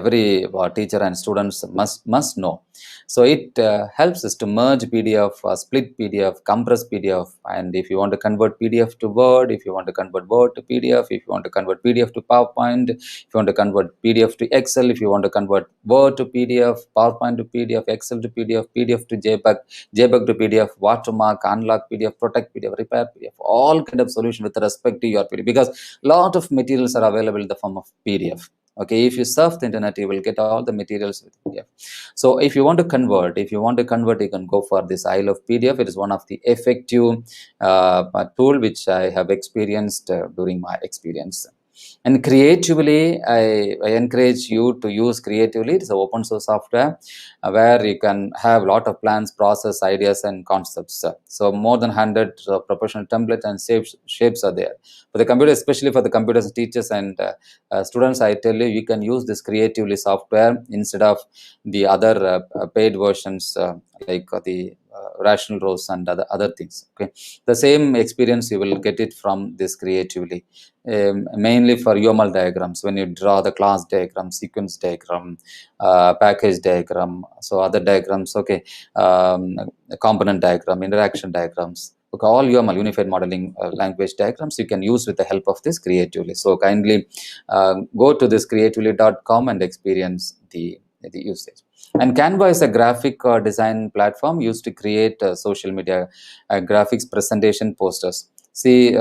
teacher and students must know. So it helps us to merge PDF, split PDF, compress PDF, and if you want to convert PDF to Word, if you want to convert Word to PDF, if you want to convert PDF to PowerPoint, if you want to convert PDF to Excel, if you want to convert Word to PDF, PowerPoint to PDF, Excel to PDF, PDF to JPEG, JPEG to PDF, watermark, unlock PDF, protect PDF, repair PDF, all kind of solution with respect to your PDF, because a lot of materials are available in the form of PDF. Okay, if you surf the internet, you will get all the materials with PDF. So if you want to convert, you can go for this Isle of PDF. It is one of the effective tool which I have experienced during my experience. And creatively, I encourage you to use creatively. It's an open source software where you can have a lot of plans, process, ideas, and concepts. So more than 100 professional templates and shapes are there. For the computer, especially for the computers teachers and students, I tell you, you can use this creatively software instead of the other paid versions like the rational rows and other things. Okay, the same experience you will get it from this creatively. Mainly for UML diagrams, when you draw the class diagram, sequence diagram, package diagram, so other diagrams, okay, component diagram, interaction diagrams, okay, all UML, unified modeling language diagrams, you can use with the help of this creatively. So kindly go to this creatively.com and experience the usage. And Canva is a graphic design platform used to create social media graphics, presentation, posters. See,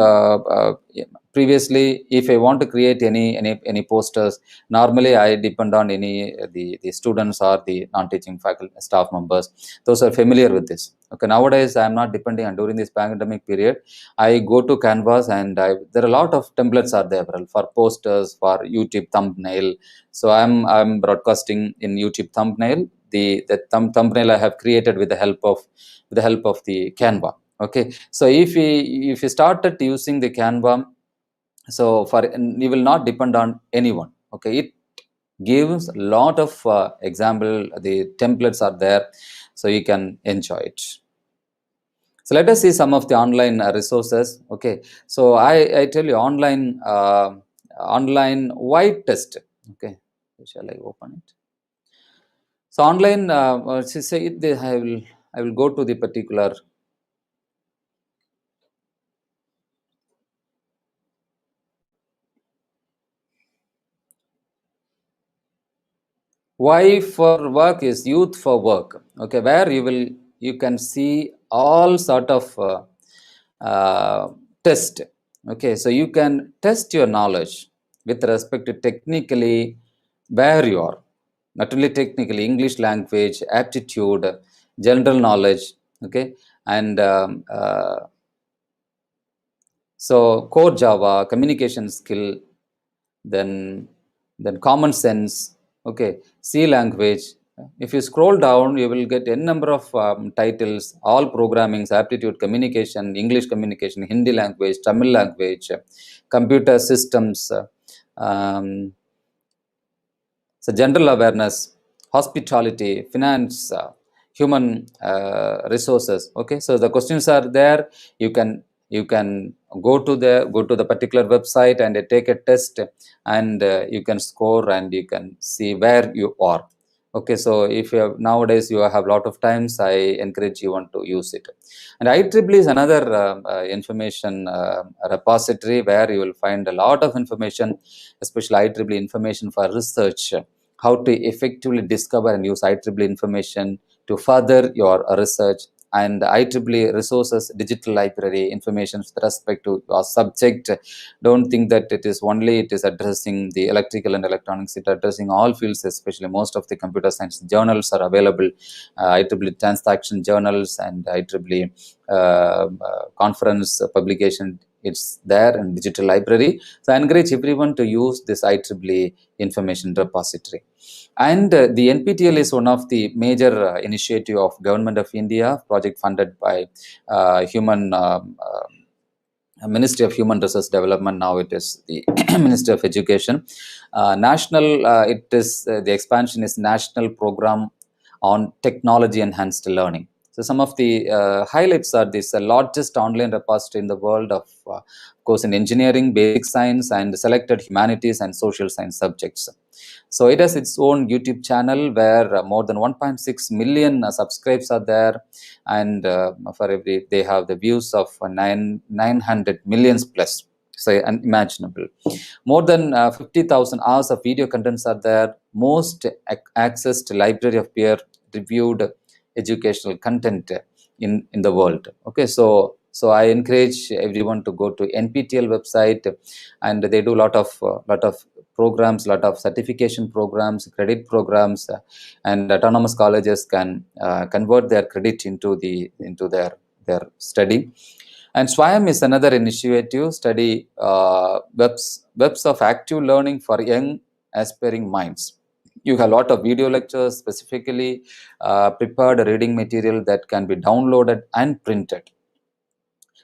previously, if I want to create any posters, normally I depend on the students or the non-teaching faculty staff members. Those are familiar with this. Okay, nowadays I am not depending on. During this pandemic period, I go to Canvas and there are a lot of templates are there for posters, for YouTube thumbnail. So I'm broadcasting in YouTube thumbnail. The thumbnail I have created with the help of the Canva. Okay, so if you started using the Canva, so you will not depend on anyone. Okay, it gives a lot of example. The templates are there, so you can enjoy it. So let us see some of the online resources. Okay, so I tell you online white test. Okay, shall I open it? So online, I will go to the particular. Y for work is youth for work. Okay, where you can see all sort of test. Okay, so you can test your knowledge with respect to technically where you are. Not only technically, English language, aptitude, general knowledge. Okay, and so core Java, communication skill, then common sense, okay, C language. If you scroll down, you will get n number of titles, all programming, aptitude, communication, English communication, Hindi language, Tamil language, computer systems, so general awareness, hospitality, finance, human resources. Okay, so the questions are there. You can go to the particular website and take a test, and you can score and you can see where you are. Okay, so if you have nowadays you have a lot of times, I encourage you want to use it. And IEEE is another information repository where you will find a lot of information, especially IEEE information for research, how to effectively discover and use IEEE information to further your research, and IEEE resources, digital library information with respect to your subject. Don't think that it is addressing the electrical and electronics. It addressing all fields, especially most of the computer science journals are available, IEEE transaction journals and IEEE conference publication. It's there in digital library. So I encourage everyone to use this IEEE information repository. And the NPTEL is one of the major initiative of Government of India, project funded by Ministry of Human Resource Development. Now it is the Ministry of Education. The expansion is National Program on Technology Enhanced Learning. So some of the highlights are this: the largest online repository in the world of course in engineering, basic science, and selected humanities and social science subjects. So it has its own YouTube channel where more than 1.6 million subscribers are there, and for every they have the views of 900 millions plus. So unimaginable. More than 50,000 hours of video contents are there. Most accessed library of peer-reviewed educational content in the world. Okay, so I encourage everyone to go to NPTEL website, and they do lot of programs, lot of certification programs, credit programs, and autonomous colleges can convert their credit into their study. And SWAYAM is another initiative, study webs of active learning for young aspiring minds. You have a lot of video lectures, specifically prepared reading material that can be downloaded and printed.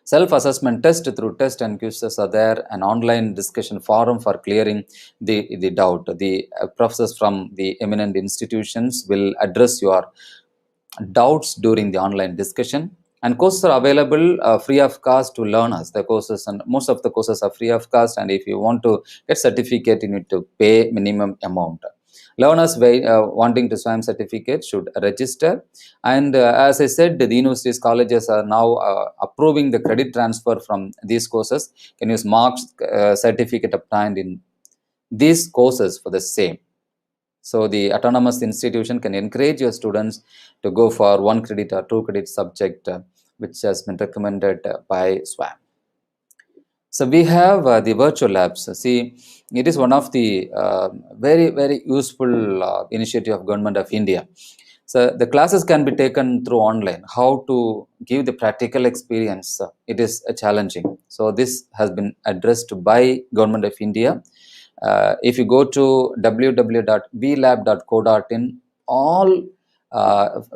Self-assessment test through test and quizzes are there. An online discussion forum for clearing the doubt. The professors from the eminent institutions will address your doubts during the online discussion. And courses are available free of cost to learners. The courses, and most of the courses are free of cost, and if you want to get certificate, you need to pay minimum amount. Learners wanting to SWAYAM certificate should register. And as I said, the universities, colleges are now approving the credit transfer from these courses. Can use marks certificate obtained in these courses for the same. So the autonomous institution can encourage your students to go for 1 credit or 2 credit subject, which has been recommended by SWAYAM. So we have the virtual labs. See, it is one of the very, very useful initiative of Government of India. So the classes can be taken through online. How to give the practical experience, it is challenging. So this has been addressed by Government of India. If you go to www.vlab.co.in,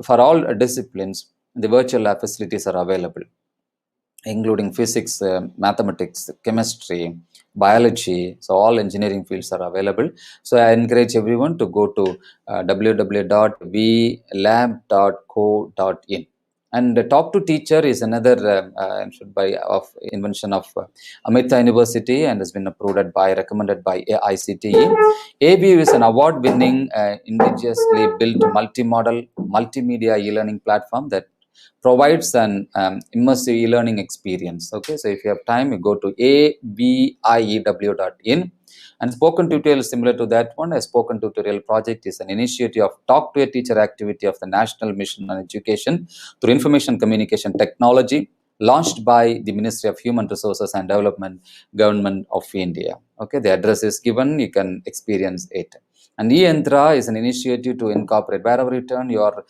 for all disciplines, the virtual lab facilities are available, including physics, mathematics, chemistry, biology. So all engineering fields are available. So I encourage everyone to go to www.vlab.co.in. And Talk to Teacher is another invention of Amrita University, and has been recommended by AICTE. ABU is an award-winning, indigenously built multi-modal, multimedia e-learning platform that provides an immersive e-learning experience. Okay, so if you have time, you go to abiew.in. And spoken tutorial is similar to that one. A spoken tutorial project is an initiative of Talk to a Teacher activity of the National Mission on Education through Information Communication Technology, launched by the Ministry of Human Resources and Development, Government of India. Okay, the address is given, you can experience it. And e-Yantra is an initiative to incorporate, wherever you turn, your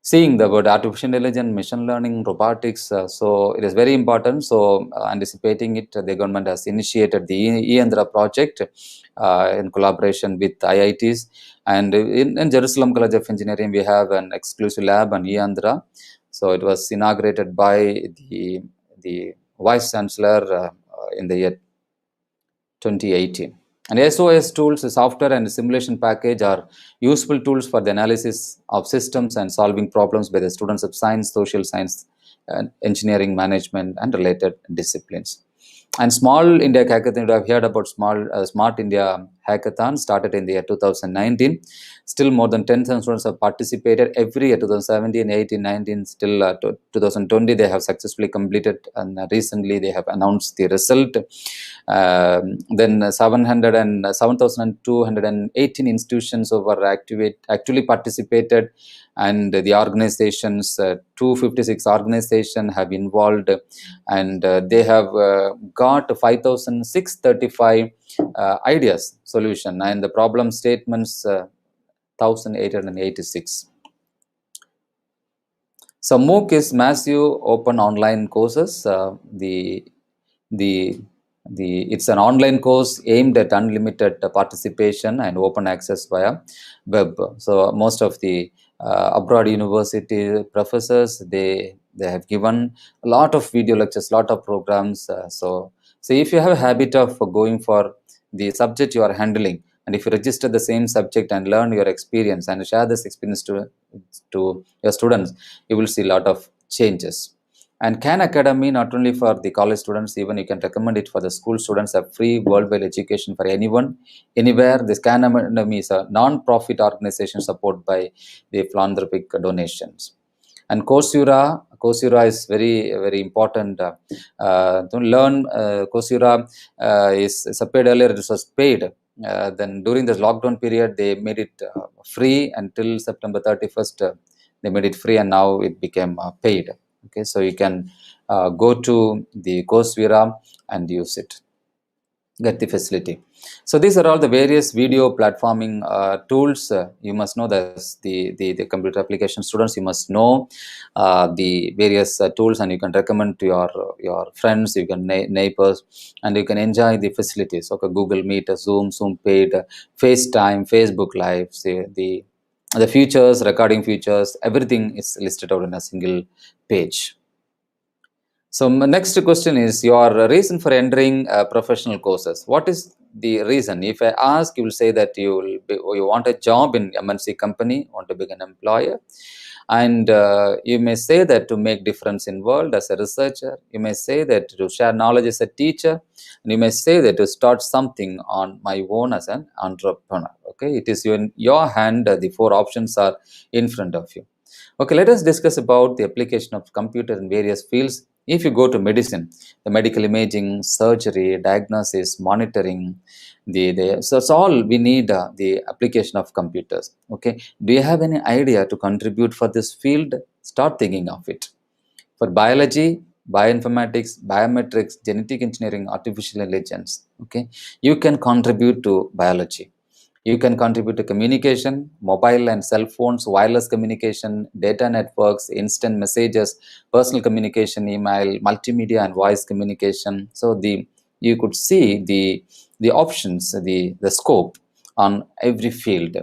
seeing the word artificial intelligence, machine learning, robotics. So it is very important. So anticipating it, the government has initiated the e-Yandra project in collaboration with IITs. And in Jerusalem College of Engineering, we have an exclusive lab on e-Yandra. So it was inaugurated by the Vice Chancellor in the year 2018. And SOS tools, software and simulation package are useful tools for the analysis of systems and solving problems by the students of science, social science, engineering, management, and related disciplines. And Small India Hackathon, you have heard about Smart India Hackathon, started in the year 2019. Still more than 10,000 students have participated every year, 2017, 18, 19, still 2020 they have successfully completed, and recently they have announced the result. Then 7,218 institutions actually participated, and the organizations, 256 organizations have involved, and they have got 5,635 ideas solution, and the problem statements 1,886. So MOOC is massive open online courses. It's an online course aimed at unlimited participation and open access via web. So most of the abroad university professors, they have given a lot of video lectures, lot of programs. So if you have a habit of going for the subject you are handling, and if you register the same subject and learn your experience and share this experience to your students, you will see a lot of changes. And Khan Academy, not only for the college students, even you can recommend it for the school students, a free worldwide education for anyone, anywhere. This Khan Academy is a non-profit organization supported by the philanthropic donations. And Coursera is very important to learn. Coursera is paid earlier. It was paid. Then during this lockdown period, they made it free until September 31st. They made it free, and now it became paid. Okay, so you can go to the Coursera and use it, get the facility. So these are all the various video platforming tools. You must know this, the computer application students, you must know the various tools, and you can recommend to your friends, you can neighbors, and you can enjoy the facilities. Okay, Google Meet, Zoom Paid, FaceTime, Facebook Live, the features, recording features, everything is listed out in a single page. So my next question is your reason for entering professional courses. What is the reason? If I ask, you will say that you want a job in MNC company, want to become an employer, and you may say that to make difference in world as a researcher. You may say that to share knowledge as a teacher, and you may say that to start something on my own as an entrepreneur. Okay, it is in your hand. The four options are in front of you. Okay, let us discuss about the application of computer in various fields. If you go to medicine, the medical imaging, surgery, diagnosis, monitoring, so it's all we need the application of computers. Okay, do you have any idea to contribute for this field? Start thinking of it. For biology, bioinformatics, biometrics, genetic engineering, artificial intelligence, okay, you can contribute to biology. You can contribute to communication, mobile and cell phones, wireless communication, data networks, instant messages, personal communication, email, multimedia and voice communication. So you could see the options, the scope on every field.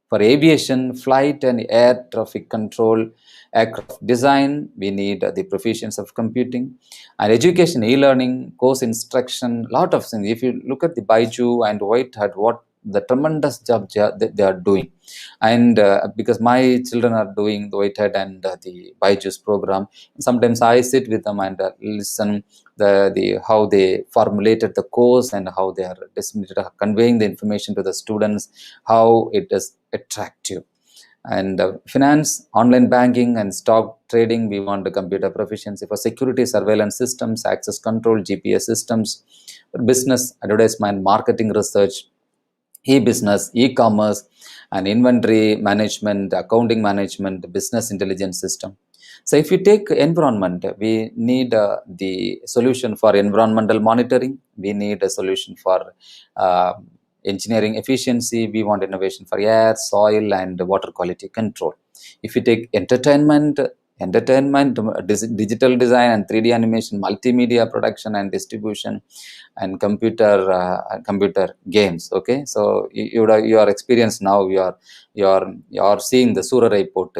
For aviation, flight and air traffic control, aircraft design, we need the proficiency of computing. And education, e-learning, course instruction, lot of things. If you look at the Baiju and White Hat, what the tremendous job they are doing. And because my children are doing the White Hat and the Baiju's program, sometimes I sit with them and listen the how they formulated the course and how they are conveying the information to the students, how it is attractive. And finance, online banking and stock trading, we want the computer proficiency. For security, surveillance systems, access control, GPS systems. For business, advertisement, marketing research, e-business, e-commerce, and inventory management, accounting management, business intelligence system. So if you take environment, we need the solution for environmental monitoring. We need a solution for engineering efficiency. We want innovation for air, soil, and water quality control. If you take entertainment, digital design and 3D animation, multimedia production and distribution, and computer games. Okay, so you are experienced now. You are seeing the Sura report.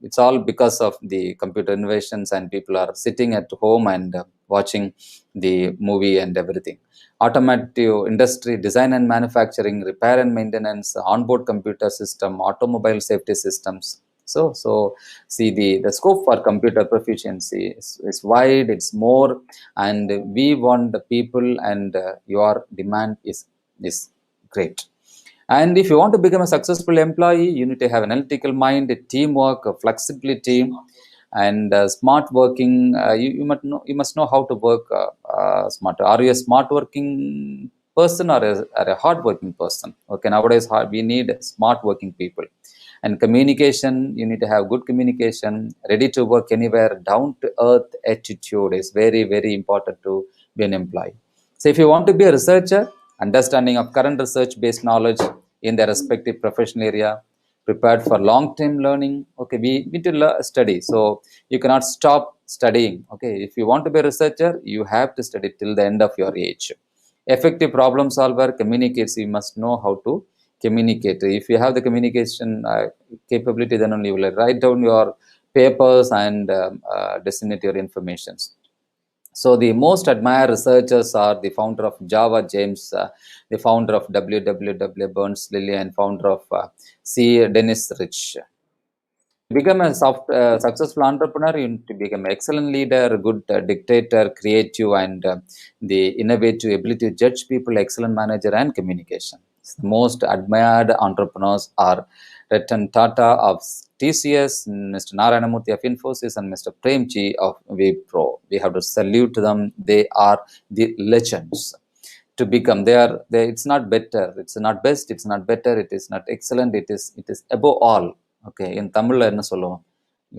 It's all because of the computer innovations, and people are sitting at home and watching the movie and everything. Automotive industry, design and manufacturing, repair and maintenance, onboard computer system, automobile safety systems. So see the scope for computer proficiency is wide, it's more, and we want the people, and your demand is great. And if you want to become a successful employee, you need to have an analytical mind, teamwork, flexibility, and smart working. You must know how to work smart. Are you a smart working person or a hard working person? Okay, nowadays we need smart working people. And communication, you need to have good communication, ready to work anywhere, down to earth attitude is very important to be an employee. So if you want to be a researcher, understanding of current research based knowledge in their respective professional area, prepared for long-term learning. Okay, we need to study, so you cannot stop studying. Okay, if you want to be a researcher, you have to study till the end of your age. Effective problem solver, communicates, you must know how to communicate. If you have the communication capability, then only you will write down your papers and disseminate your information. So the most admired researchers are the founder of Java, James, the founder of www, Burns Lilly, and founder of C. Dennis Rich. become a successful entrepreneur, you need to become an excellent leader, good dictator, creative, and the innovative ability to judge people, excellent manager, and communication. The most admired entrepreneurs are Ratan Tata of TCS, Mr. Narayanamurthy of Infosys, and Mr. Premji of Wipro. We have to salute them. They are the legends. To become, it's not better, it's not best, it's not better, it is not excellent, it is above all. Okay, in Tamil என்ன சொல்லுவோம்,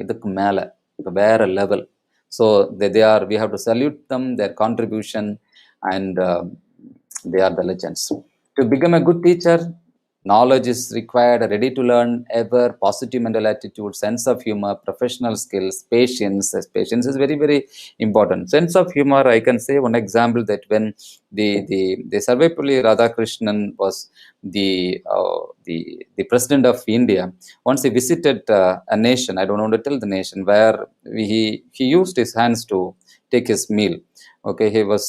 இதுக்கு மேல வேற level. So they are, we have to salute them, their contribution, and they are the legends. To become a good teacher, knowledge is required, ready to learn, ever, positive mental attitude, sense of humor, professional skills, patience. Patience is very, very important. Sense of humor, I can say one example, that when the Sarvepalli Radhakrishnan was the president of India, once he visited a nation, I don't want to tell the nation, where he used his hands to take his meal. Okay, he was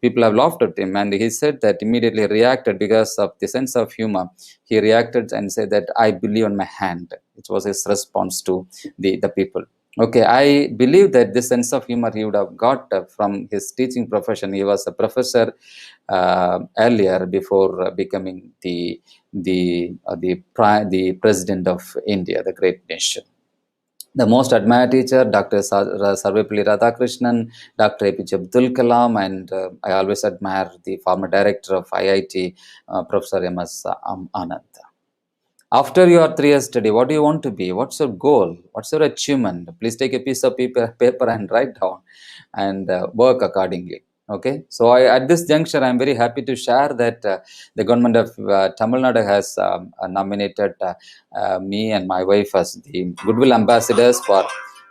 people have laughed at him, and he said that immediately reacted because of the sense of humor. He reacted and said that I believe on my hand. It was his response to the people. Okay, I believe that this sense of humor he would have got from his teaching profession. He was a professor earlier, before becoming the president of India, the great nation. The most admired teacher, Dr. Sarvepalli Radhakrishnan, Dr. APJ Abdul Kalam, and I always admire the former director of IIT, Professor M.S. Anand. After your 3 years study, what do you want to be? What's your goal? What's your achievement? Please take a piece of paper and write down, and work accordingly. Okay, so at this juncture, I'm very happy to share that the government of Tamil Nadu has nominated me and my wife as the goodwill ambassadors for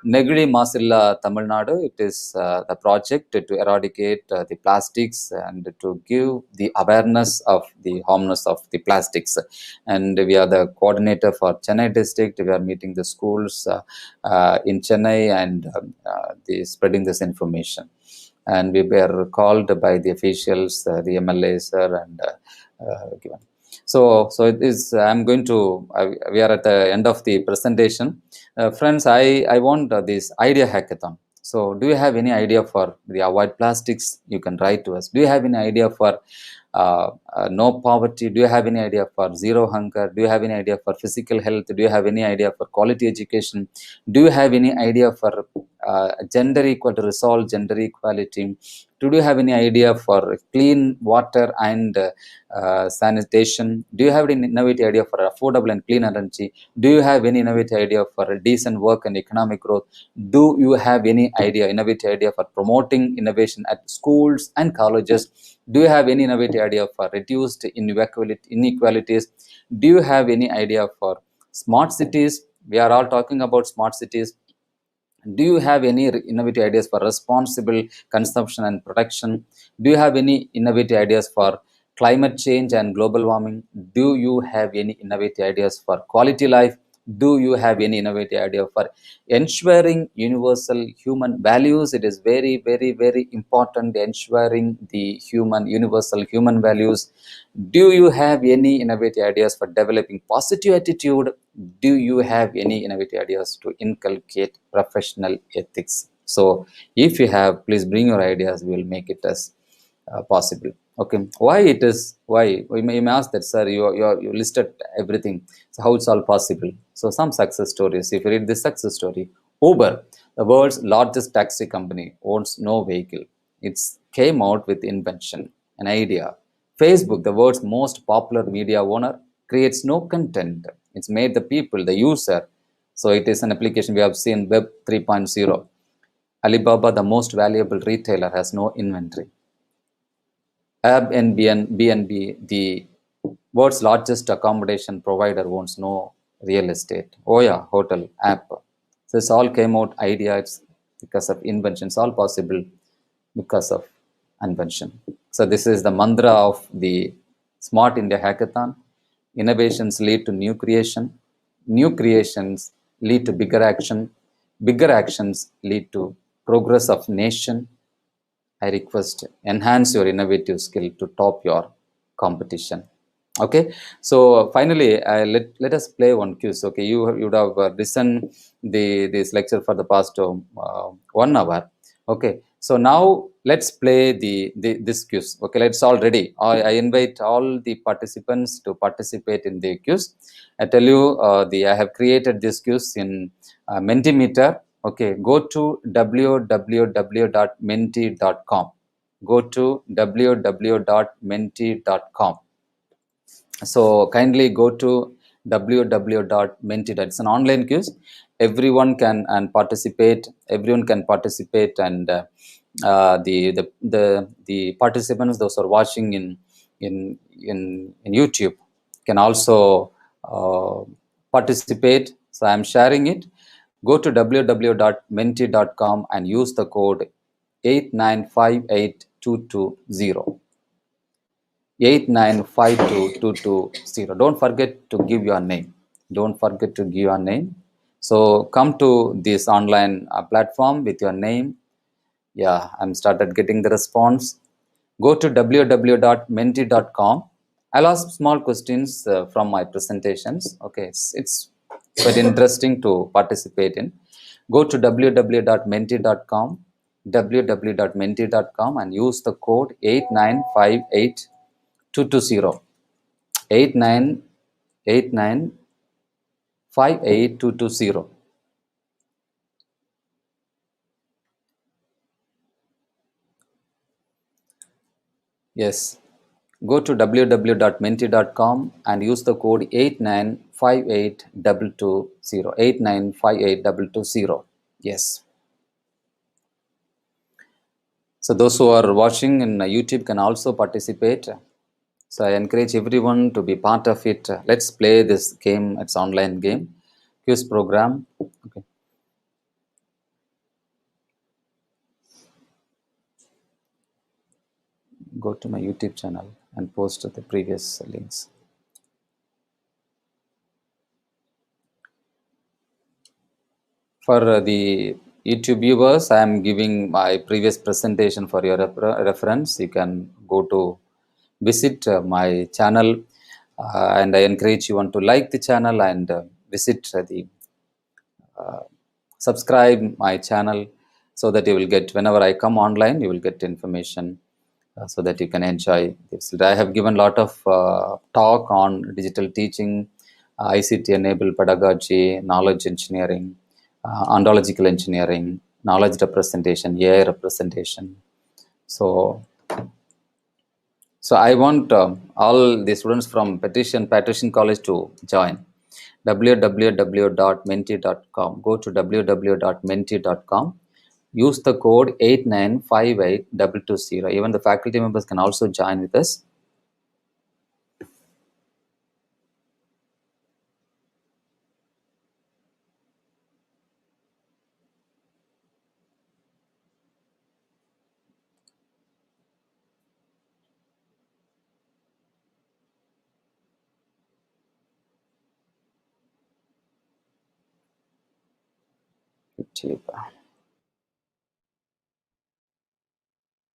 Negri Masilla, Tamil Nadu. It is the project to eradicate the plastics and to give the awareness of the harmness of the plastics. And we are the coordinator for Chennai district. We are meeting the schools in Chennai and spreading this information. And we were called by the officials, the MLA sir, and given. So it is. I'm going to. We are at the end of the presentation, friends. I want this idea hackathon. So, do you have any idea for the avoid plastics? You can write to us. Do you have any idea for no poverty? Do you have any idea for zero hunger? Do you have any idea for physical health? Do you have any idea for quality education? Do you have any idea for gender equal to resolve gender equality? Do you have any idea for clean water and sanitation? Do you have any innovative idea for affordable and clean energy? Do you have any innovative idea for decent work and economic growth? Do you have any innovative idea for promoting innovation at schools and colleges? Do you have any innovative idea for reduced inequalities? Do you have any idea for smart cities? We are all talking about smart cities. Do you have any innovative ideas for responsible consumption and production? Do you have any innovative ideas for climate change and global warming? Do you have any innovative ideas for quality life? Do you have any innovative idea for ensuring universal human values? It is very, very, very important, ensuring the universal human values. Do you have any innovative ideas for developing positive attitude? Do you have any innovative ideas to inculcate professional ethics? So if you have, please bring your ideas. We will make it as possible. Okay, why you may ask that, sir, you listed everything, so how it's all possible? So some success stories. If you read this success story, Uber, the world's largest taxi company, owns no vehicle. It came out with invention, an idea. Facebook, the world's most popular media owner, creates no content. It's made the people, the user. So it is an application. We have seen Web 3.0. Alibaba, the most valuable retailer, has no inventory. Airbnb, the world's largest accommodation provider, owns no real estate. Oya, hotel app. So this all came out idea. It's because of invention. It's all possible because of invention. So this is the mantra of the Smart India Hackathon. Innovations lead to new creation. New creations lead to bigger action. Bigger actions lead to progress of nation. I request, enhance your innovative skill to top your competition. Okay, so finally, let us play one quiz. Okay, you would have listened this lecture for the past 1 hour. Okay, so now let's play this quiz. Okay, let's all ready. I invite all the participants to participate in the quiz. I tell you, I have created this quiz in Mentimeter. Okay, go to www.menti.com. Go to www.menti.com. So kindly go to www.menti. It's an online quiz. Everyone can and participate. Everyone can participate, and the participants, those who are watching in YouTube, can also participate. So I am sharing it. Go to www.menti.com and use the code 8958220. 8952220. Don't forget to give your name. Don't forget to give your name. So come to this online platform with your name. Yeah, I'm started getting the response. Go to www.menti.com. I'll ask small questions from my presentations. Okay, it's quite interesting to participate in. Go to www.menti.com, www.menti.com, and use the code 8958220. 898958220. Yes. Go to www.menti.com and use the code 8958220. 8958220. Yes. So those who are watching in YouTube can also participate. So I encourage everyone to be part of it. Let's play this game. It's online game, quiz program. Okay. Go to my YouTube channel and post the previous links. For the YouTube viewers, I am giving my previous presentation for your reference. You can go to visit my channel, and I encourage you want to like the channel and visit the subscribe my channel, so that you will get, whenever I come online, you will get information, so that you can enjoy this. I have given a lot of talk on digital teaching, ICT enabled pedagogy, knowledge engineering, ontological engineering, knowledge representation, AI representation. So I want all the students from Patrician College to join www.menti.com. Go to www.menti.com. Use the code 8958220. Even the faculty members can also join with us. YouTube.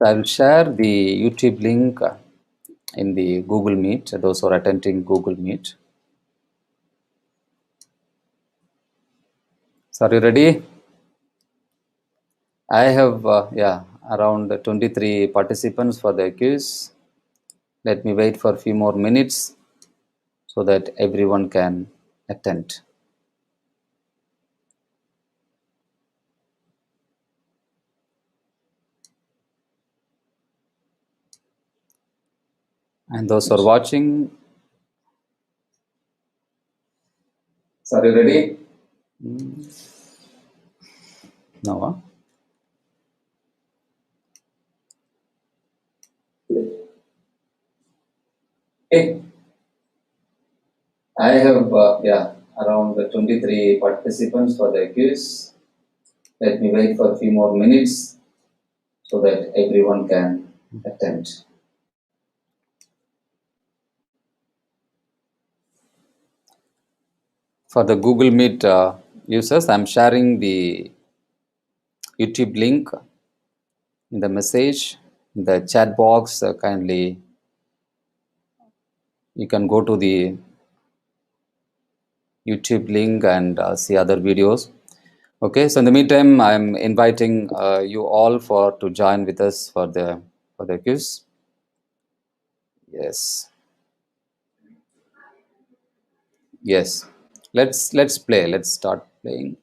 I will share the YouTube link in the Google Meet, those who are attending Google Meet. So are you ready? I have around 23 participants for the quiz. Let me wait for a few more minutes so that everyone can attend. And those who are watching, so are you ready? No. Huh? Okay. I have around 23 participants for the quiz. Let me wait for a few more minutes so that everyone can attend. For the Google Meet users, I'm sharing the YouTube link in the message, in the chat box. Kindly You can go to the YouTube link and see other videos. Okay, so in the meantime, I'm inviting you all to join with us for the quiz. Yes, yes. Let's play. Let's start playing.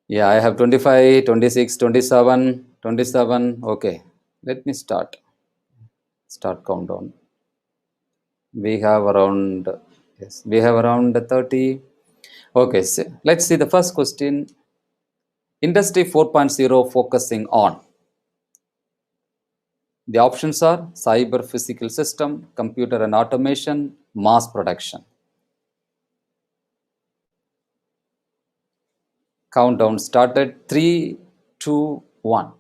Yeah, I have 25, 26, 27, 27. Okay, let me start countdown. We have around, yes, we have around 30. Okay, so let's see the first question. Industry 4.0 focusing on. The options are cyber physical system, computer and automation, mass production. Countdown started. 3, 2, 1.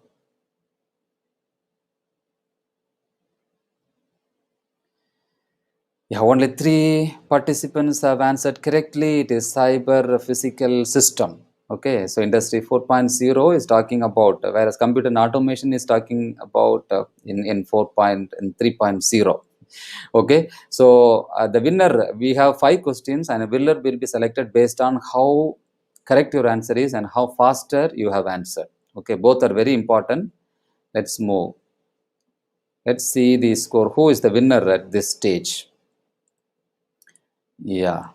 Yeah, only 3 participants have answered correctly. It is cyber physical system. Okay, so industry 4.0 is talking about, whereas computer and automation is talking about in 3.0. Okay, so the winner, we have 5 questions and a winner will be selected based on how correct your answer is and how faster you have answered. Okay, both are very important. Let's move. Let's see the score. Who is the winner at this stage? Yeah,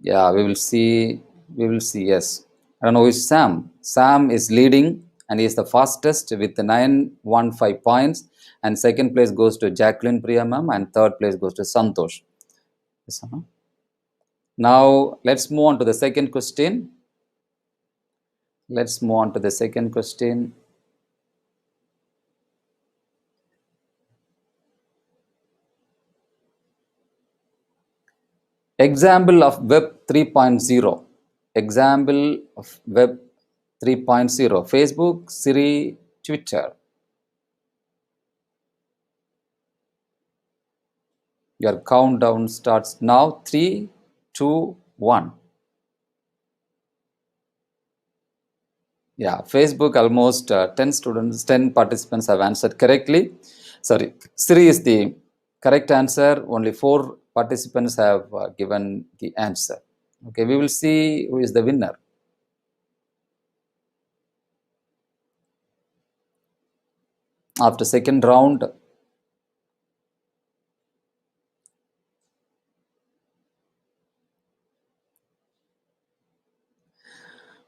we will see. Yes, I don't know who is Sam. Sam is leading and he is the fastest with 915 points. And second place goes to Jacqueline Priya ma'am, and third place goes to Santosh. Yes, now let's move on to the second question. Example of Web 3.0. Example of Web 3.0. Facebook, Siri, Twitter. Your countdown starts now. 3, 2, 1. Yeah, Facebook, almost 10 participants have answered correctly. Sorry, Siri is the correct answer. Only 4 participants have given the answer. Okay, we will see who is the winner. After second round,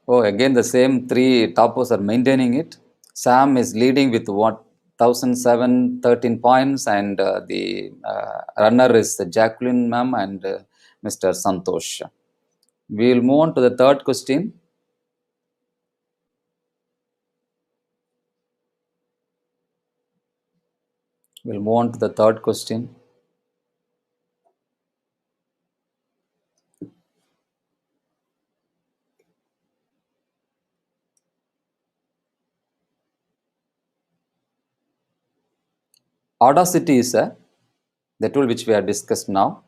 oh, again the same 3 toppers are maintaining it. Sam is leading with 1,713 points, and the runner is Jacqueline ma'am and Mr. Santosh. We will move on to the third question. We'll move on to the third question. Audacity is the tool which we have discussed now.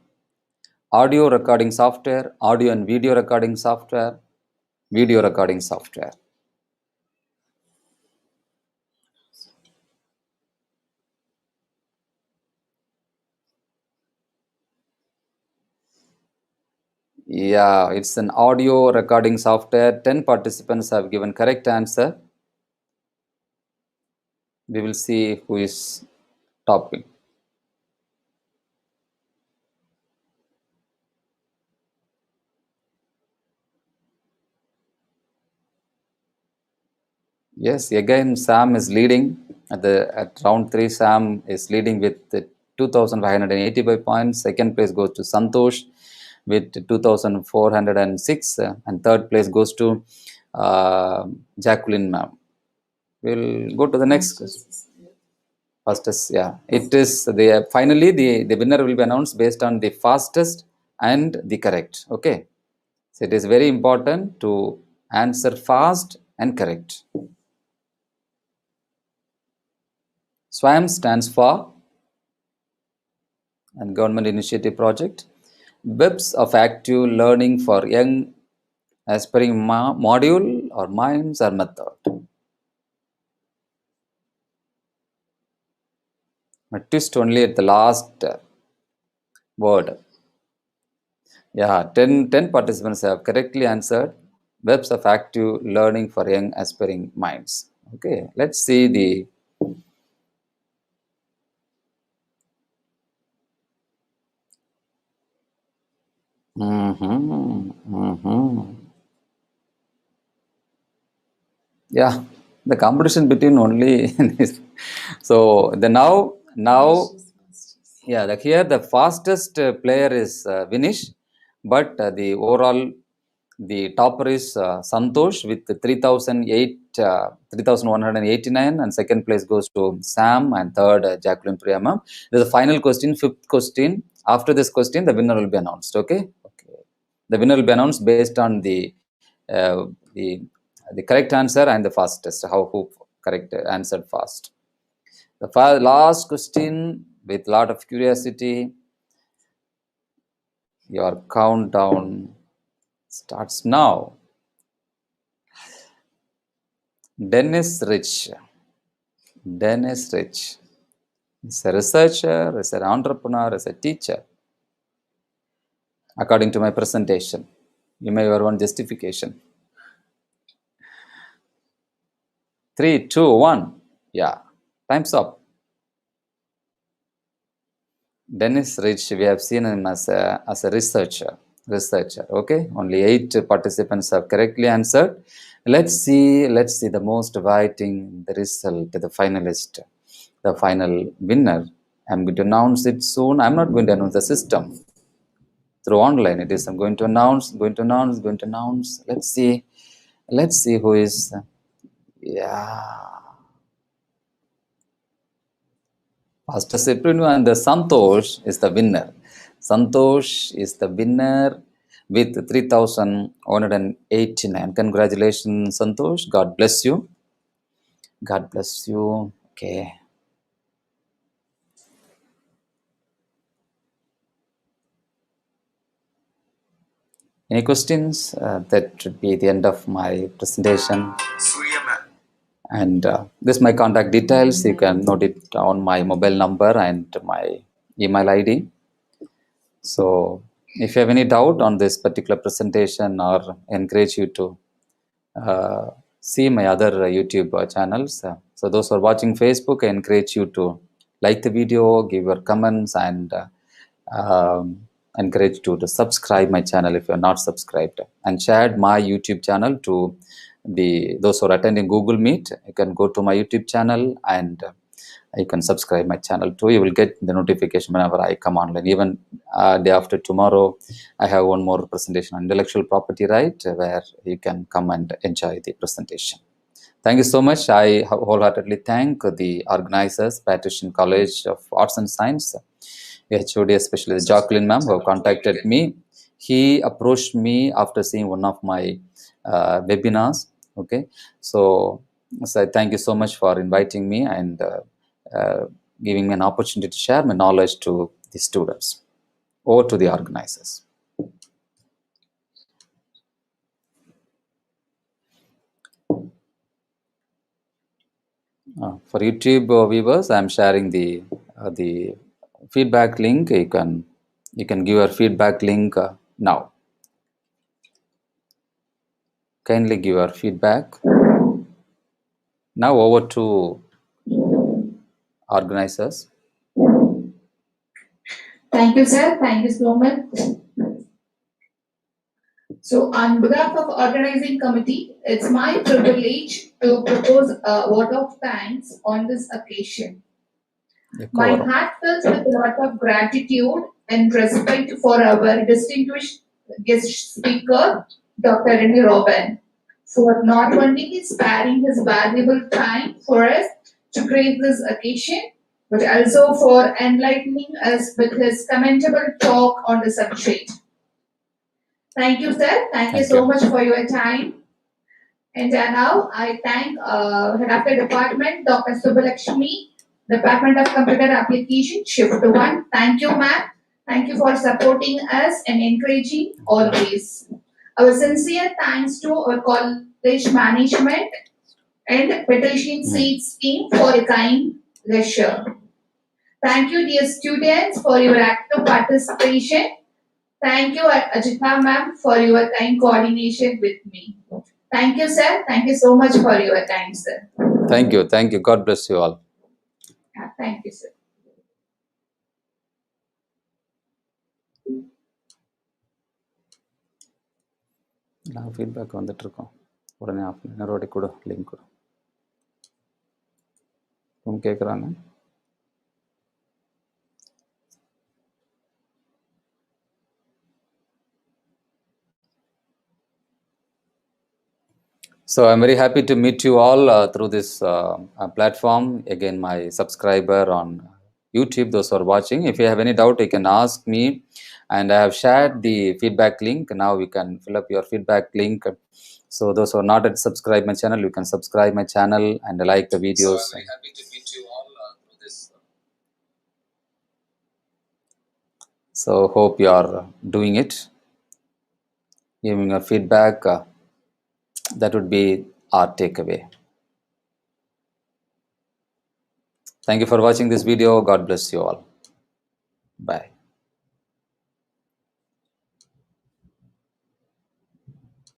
Audio recording software, audio and video recording software, video recording software. Yeah, it's an audio recording software. 10 participants have given correct answer. We will see who is topping. Yes, again Sam is leading at round 3. Sam is leading with 2,585 points. Second place goes to Santosh with 2,406, and third place goes to Jacqueline ma'am. We'll go to the next question. Fastest, yeah. It is finally the winner will be announced based on the fastest and the correct. Okay. So it is very important to answer fast and correct. SWAM stands for and Government Initiative Project. Webs of Active Learning for Young Aspiring Module or Minds or Method. A twist only at the last word. Yeah, 10 participants have correctly answered. Webs of active learning for young aspiring minds. Okay, let's see the yeah, the competition between only this. So the now yeah, here the fastest player is Vinish, but the overall the topper is Santosh with 3,189, and second place goes to Sam, and third Jacqueline Priyama. There's a final question, fifth question. After this question, the winner will be announced. Okay, the winner will be announced based on uh, the the correct answer and the fastest. Who correct answered fast. The last question with lot of curiosity. Your countdown starts now. Dennis Rich. Dennis Rich is a researcher, is an entrepreneur, is a teacher. According to my presentation, you may have one justification. 3, 2, 1. Yeah, time's up. Dennis Rich, we have seen him as a researcher. Okay, only 8 participants have correctly answered. Let's see the most inviting the result, the finalist, the final winner. I'm going to announce it soon. I'm not going to announce the system through online. It is I'm going to announce. Let's see who is. Yeah, Pastor Seprinu and the Santosh is the winner. Santosh is the winner with 3,189. Congratulations, Santosh. God bless you. God bless you. Okay. Any questions? That should be the end of my presentation. And this is my contact details. You can note it on my mobile number and my email ID. So if you have any doubt on this particular presentation, or encourage you to see my other YouTube channels. So those who are watching Facebook, I encourage you to like the video, give your comments, and encourage you to subscribe my channel if you are not subscribed, and share my YouTube channel to those who are attending Google Meet. You can go to my YouTube channel and you can subscribe my channel too. You will get the notification whenever I come online. Even day after tomorrow, I have one more presentation on intellectual property right, where you can come and enjoy the presentation. Thank you so much. I wholeheartedly thank the organizers, Patrician College of Arts and Science, HOD, especially Jacqueline ma'am, who contacted me. He approached me after seeing one of my webinars. Okay, so thank you so much for inviting me and giving me an opportunity to share my knowledge to the students or to the organizers. For YouTube viewers, I am sharing the feedback link. You can give your feedback link now. Kindly give your feedback. Now over to organizers. Thank you, sir. Thank you so much. So, on behalf of organizing committee, it's my privilege to propose a vote of thanks on this occasion. My heart fills with a lot of gratitude and respect for our distinguished guest speaker, Dr.C.R.RENE Robin, for not only sparing his valuable time for us to grace this occasion, but also for enlightening us with his commendable talk on the subject. Thank you, sir. Thank you so much for your time. And now I thank Head of the Department, Dr. Subbalakshmi, Department of Computer Application, Shift 1. Thank you, ma'am. Thank you for supporting us and encouraging always. Our sincere thanks to our college management and Patrician Seeds team for a kind gesture. Thank you, dear students, for your active participation. Thank you, Ajita ma'am, for your kind coordination with me. Thank you, sir. Thank you so much for your time, sir. Thank you. Thank you. God bless you all. Thank you, sir. நான் feedback வந்துட்டுருக்கோம். உடனே of இன்னொரு கூட link கொடு. கேட்குறாங்க. So I'm very happy to meet you all through this platform. Again, my subscriber on YouTube, those who are watching, if you have any doubt, you can ask me. And I have shared the feedback link. Now you can fill up your feedback link. So those who are not yet subscribed my channel, you can subscribe my channel and like the videos. So I'm very happy to meet you all through this. So hope you are doing it, giving your feedback. That would be our takeaway. Thank you for watching this video. God bless you all. Bye.